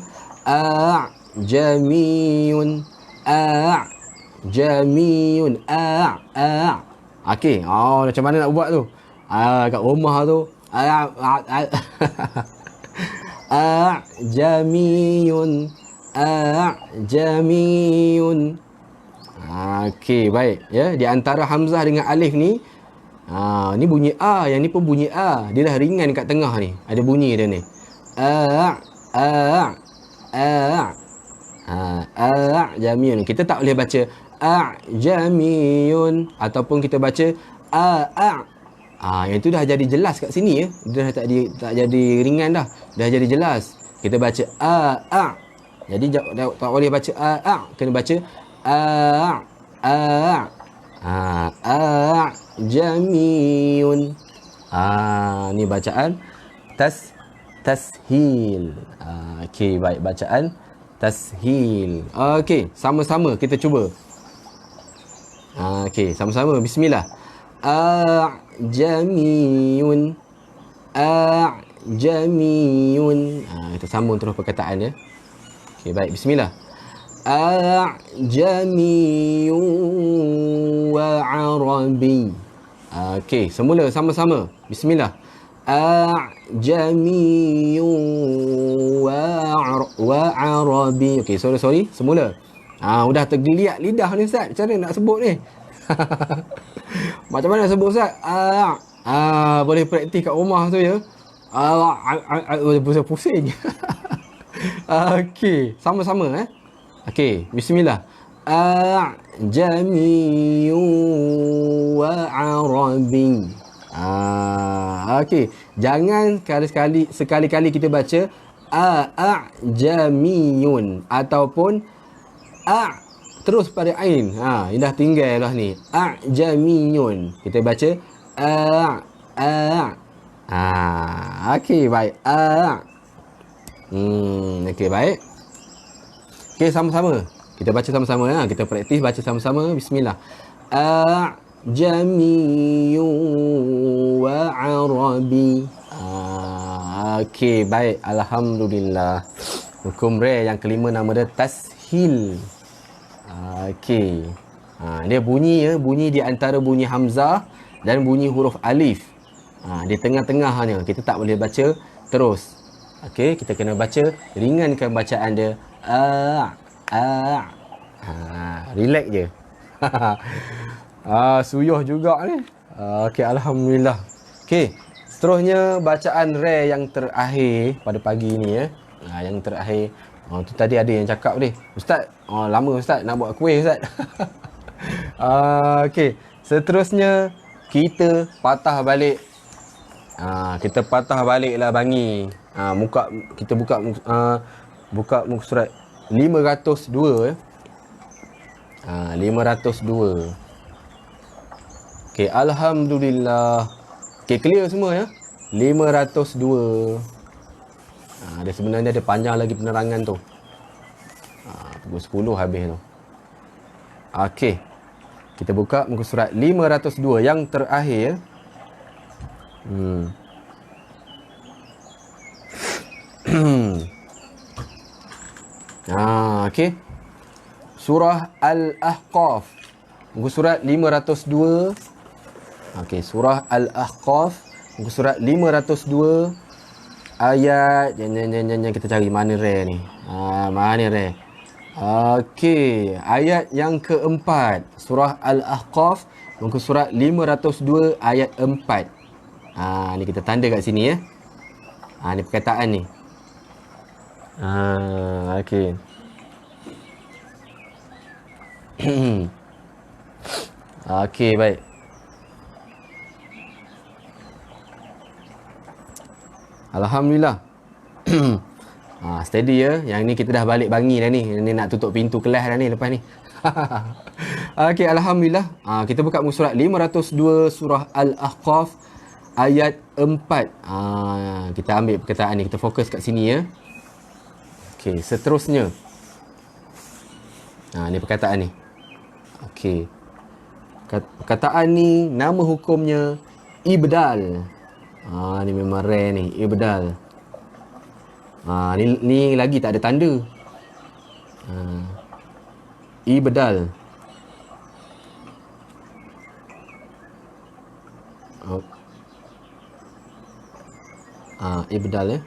Speaker 1: A'jamiyun. A'jamiyun. Okey. Macam mana nak buat tu? Kat rumah tu. A'jamiyun. A'jamiyun. Okey, baik. Ya, di antara hamzah dengan alif ni, ni bunyi a, yang ni pun bunyi a. Dia dah ringan kat tengah ni. Ada bunyi dia ni. A'jamiyun. Kita tak boleh baca a'jamiyun ataupun kita baca yang tu dah jadi jelas kat sini ya. Dia dah tak jadi ringan dah. Dah jadi jelas. Kita baca Jadi tak boleh baca kena baca a'jamiyun. Ni bacaan tashil. Okey, baik, bacaan tashil. Okey, sama-sama kita cuba. Okey, sama-sama. Bismillah. A'jamiyun. A'jamiyun. Kita sambung terus perkataan ya. Okey, baik. Bismillah. A'jamiyun wa arabi. Okey, semula sama-sama. Bismillah. A'jamiyun wa arabi. Okey, sorry. Semula. Udah tergeliat lidah ni Ustaz. Macam mana nak sebut ni? Macam mana nak sebut Ustaz? Boleh praktis kat rumah tu ya. Pusing. Okey, sama-sama Okey, bismillah. A'jamiyun wa arabi. Okey, jangan sekali-kali kita baca a'jamiyun ataupun terus pada ain. Ini dah tinggal lah ni. A'jamiyun. Kita baca okey, baik. Okey, baik. Okey, sama-sama. Kita baca sama-sama Kita praktis baca sama-sama. Bismillah. A'jamiyun wa arabi. Okey, baik. Alhamdulillah. Hukum rare yang kelima nama dia tashil. Okey. Dia bunyi bunyi di antara bunyi hamzah dan bunyi huruf alif. Di tengah-tengahnya. Kita tak boleh baca terus. Okey, kita kena baca ringankan bacaan dia. Relax je. Suyuh juga ni. Okey, alhamdulillah. Okey, seterusnya bacaan rare yang terakhir pada pagi ni ya. Yang terakhir. Tu tadi ada yang cakap ni, Ustaz, lama Ustaz nak buat kuih Ustaz. Okey, seterusnya kita patah balik. Kita patah baliklah bangi. Kita buka muka surat 502 ya. 502. Okey, alhamdulillah. Okey, clear semua ya. 502. Dia sebenarnya ada panjang lagi penerangan tu. Pukul 10 habis tu. Okey. Kita buka muka surat 502 yang terakhir. Okey. Surah Al-Ahqaf. Muka surat 502. Okey, surah Al-Ahqaf. Muka surat 502. Ayat yang kita cari mana rare ni. Mana rare? Okey, ayat yang keempat. Surah Al-Ahqaf, muka surat 502 ayat 4. Ni kita tanda kat sini ya. Ni perkataan ni. Okey. Okey, baik. Alhamdulillah. Steady ya. Yang ni kita dah balik bangi dah ni. Ni nak tutup pintu kelas dah ni lepas ni. Okey, alhamdulillah. Kita buka muka surat 502 surah Al-Ahqaf ayat 4. Kita ambil perkataan ni, kita fokus kat sini ya. Okey, seterusnya. Ni perkataan ni. Okey. Perkataan ni nama hukumnya ibdal. Ni memang rare ni, ibdal. Ni lagi tak ada tanda. Ibdal. Ibdal ya.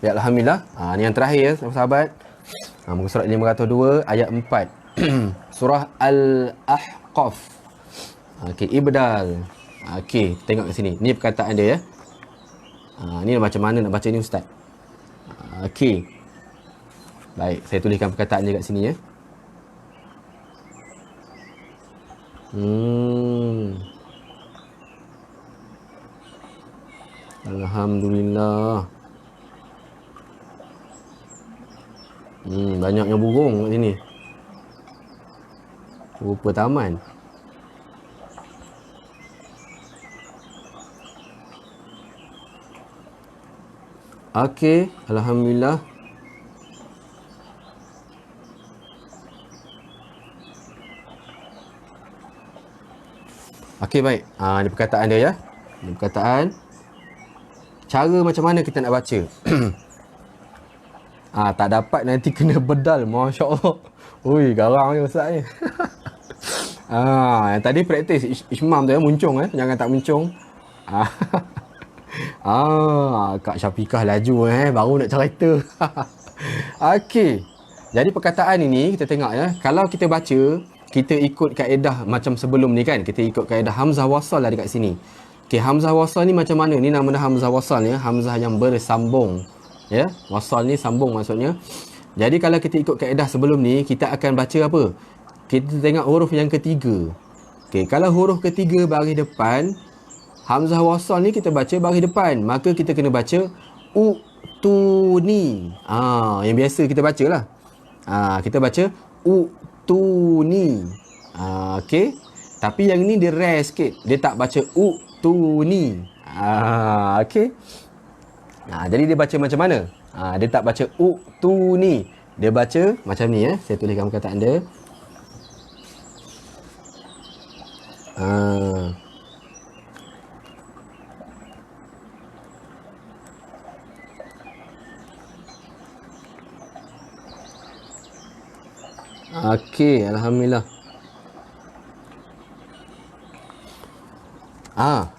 Speaker 1: Ya, alhamdulillah. Ni yang terakhir ya, sahabat. Muka surat 502 ayat 4. Surah Al-Ahqaf. Okey, ibdal. Okey, tengok kat sini. Ni perkataan dia ya. Ni macam mana nak baca ni ustaz? Okey. Baik, saya tuliskan perkataan dia kat sini ya. Alhamdulillah. Banyaknya burung kat sini. Rupa taman. Okey, alhamdulillah. Okey, baik. Ni perkataan dia ya. Ni perkataan. Cara macam mana kita nak baca? Tak dapat nanti kena bedal. Masya Allah. Ui, garang ni ustaz ni. Yang tadi praktis Ishmam tu ya, muncung jangan tak muncung. Kak Syafiqah laju baru nak cerita. Okey. Jadi perkataan ini kita tengok ya. Kalau kita baca, kita ikut kaedah macam sebelum ni kan. Kita ikut kaedah hamzah wasal lah dekat sini. Okey, hamzah wasal ni macam mana? Ni nama dia hamzah wasal ya, hamzah yang bersambung. Ya, wasal ni sambung maksudnya. Jadi kalau kita ikut kaedah sebelum ni, kita akan baca apa? Kita tengok huruf yang ketiga. Okey, kalau huruf ketiga baris depan, hamzah wasal ni kita baca baris depan, maka kita kena baca utuni. Yang biasa kita bacalah. Kita baca utuni. Okey. Tapi yang ni dia rare sikit. Dia tak baca utuni. Okey. Jadi dia baca macam mana? Dia tak baca utuni. Dia baca macam ni ya. Saya tuliskan perkataan dia. Okey, alhamdulillah.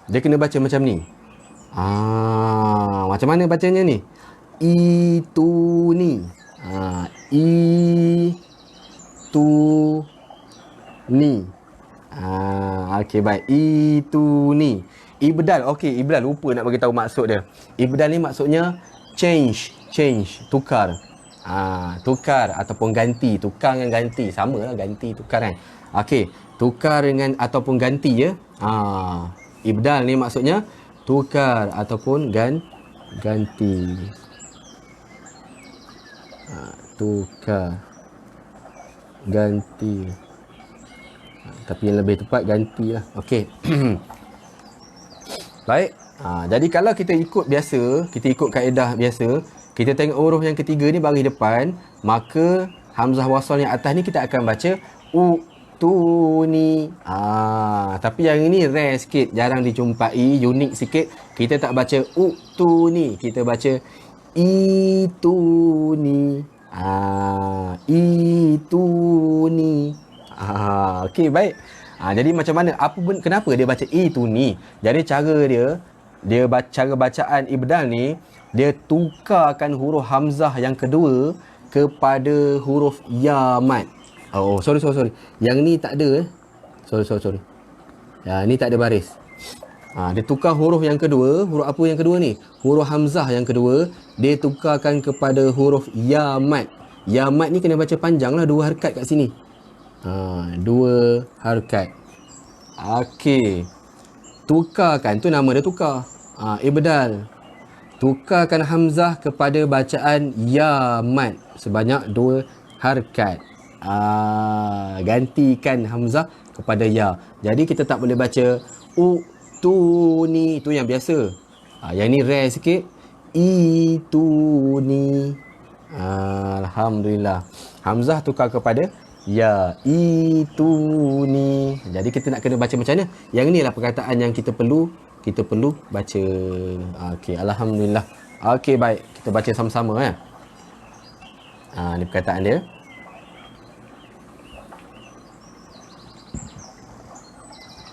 Speaker 1: Dia kena baca macam ni. Macam mana bacanya ni? Itu ni. Itu ni. Okey, baik. Itu ni. Ibdal. Okey, ibdal. Lupa nak bagi tahu maksud dia. Ibdal ni maksudnya change, tukar. Tukar ataupun ganti. Tukar dengan ganti. Sama lah, ganti, tukar kan. Okey, tukar dengan ataupun ganti ya. Ibdal ni maksudnya tukar ataupun ganti. Tukar, ganti. Tapi yang lebih tepat ganti lah. Okey. Baik. Jadi kalau kita ikut biasa, kita ikut kaedah biasa, kita tengok huruf yang ketiga ni baris depan, maka hamzah wasal yang atas ni kita akan baca utuni. Tapi yang ini rare sikit, jarang dijumpai, unik sikit. Kita tak baca utuni, kita baca ituni. Ituni. Okey, baik. Jadi macam mana? Kenapa dia baca ituni? Jadi cara bacaan ibdal ni, dia tukarkan huruf hamzah yang kedua kepada huruf ya mad. Sorry. Yang ni tak ada. Sorry. Ni tak ada baris. Dia tukar huruf yang kedua. Huruf apa yang kedua ni? Huruf hamzah yang kedua, dia tukarkan kepada huruf ya mad. Ya mad ni kena baca panjang lah, 2 harakat kat sini. 2 harakat. Okey. Tukarkan, tu nama dia tukar. Ibdal. Tukarkan hamzah kepada bacaan ya mad sebanyak 2 harakat. Gantikan hamzah kepada ya. Jadi kita tak boleh baca utuni, itu yang biasa. Yang ni rare sikit. Ituni. Alhamdulillah. Hamzah tukar kepada ya, ituni. Jadi kita nak kena baca macam mana? Yang ni lah perkataan yang kita perlu baca. Okey, alhamdulillah. Okey, baik. Kita baca sama-sama ya. Ni perkataan dia.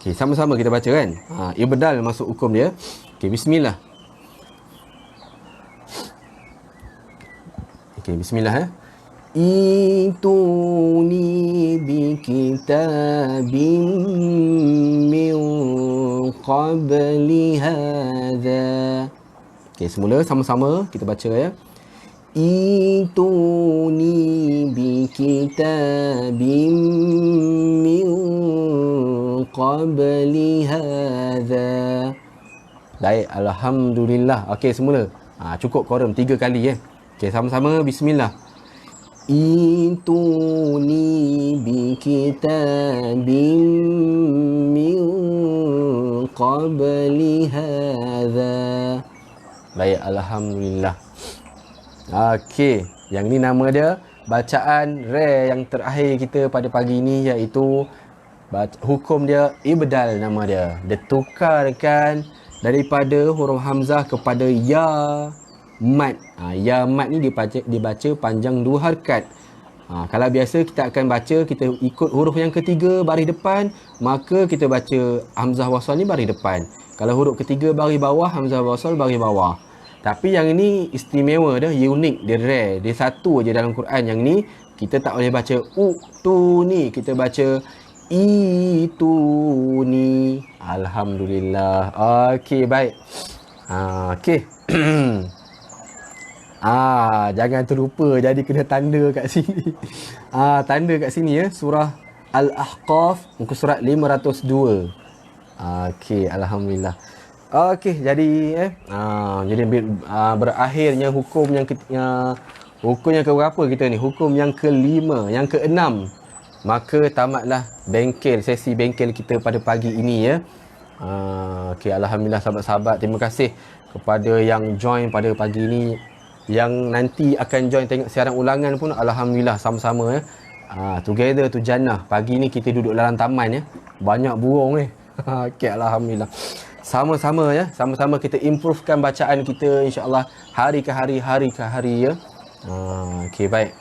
Speaker 1: Okey, sama-sama kita baca kan. Ibdal masuk hukum dia. Okey, bismillah. Okey, bismillah ya. Ituni bikitabim min qabli hadha. Okey, semula sama-sama kita baca ya. Ituni bikitabim min qabli hadha. Baik, alhamdulillah. Okey, semula. Cukup quorum 3 kali ya. Okey, sama-sama bismillah. Ituni bikitabim min qabli hadha. Baik, alhamdulillah. Okey, yang ni nama dia bacaan rare yang terakhir kita pada pagi ni, iaitu hukum dia ibdal nama dia. Dia tukarkan daripada huruf hamzah kepada ya mad. Ya mad ni dibaca panjang 2 harakat. Kalau biasa kita akan baca, kita ikut huruf yang ketiga baris depan, maka kita baca hamzah wasal ni baris depan. Kalau huruf ketiga baris bawah, hamzah wasal baris bawah. Tapi yang ini istimewa dia, unik, dia rare. Dia satu aja dalam Quran. Yang ni kita tak boleh baca utuni, kita baca ituni. Alhamdulillah. Okey, baik. Okey. Jangan terlupa, jadi kena tanda kat sini. Tanda kat sini ya, surah Al-Ahqaf muka surat 502. Okey, alhamdulillah. Okey, jadi berakhirnya hukum yang hukum yang keberapa kita ni? Hukum yang kelima, yang keenam. Maka tamatlah sesi bengkel kita pada pagi ini ya. Okey, alhamdulillah sahabat-sahabat, terima kasih kepada yang join pada pagi ini. Yang nanti akan join tengok siaran ulangan pun alhamdulillah sama-sama ya. Together to Jannah. Pagi ni kita duduk dalam taman ya. Banyak burung ni. Okey, alhamdulillah. Sama-sama ya. Sama-sama kita improvekan bacaan kita insya-Allah hari ke hari ya. Okey, baik.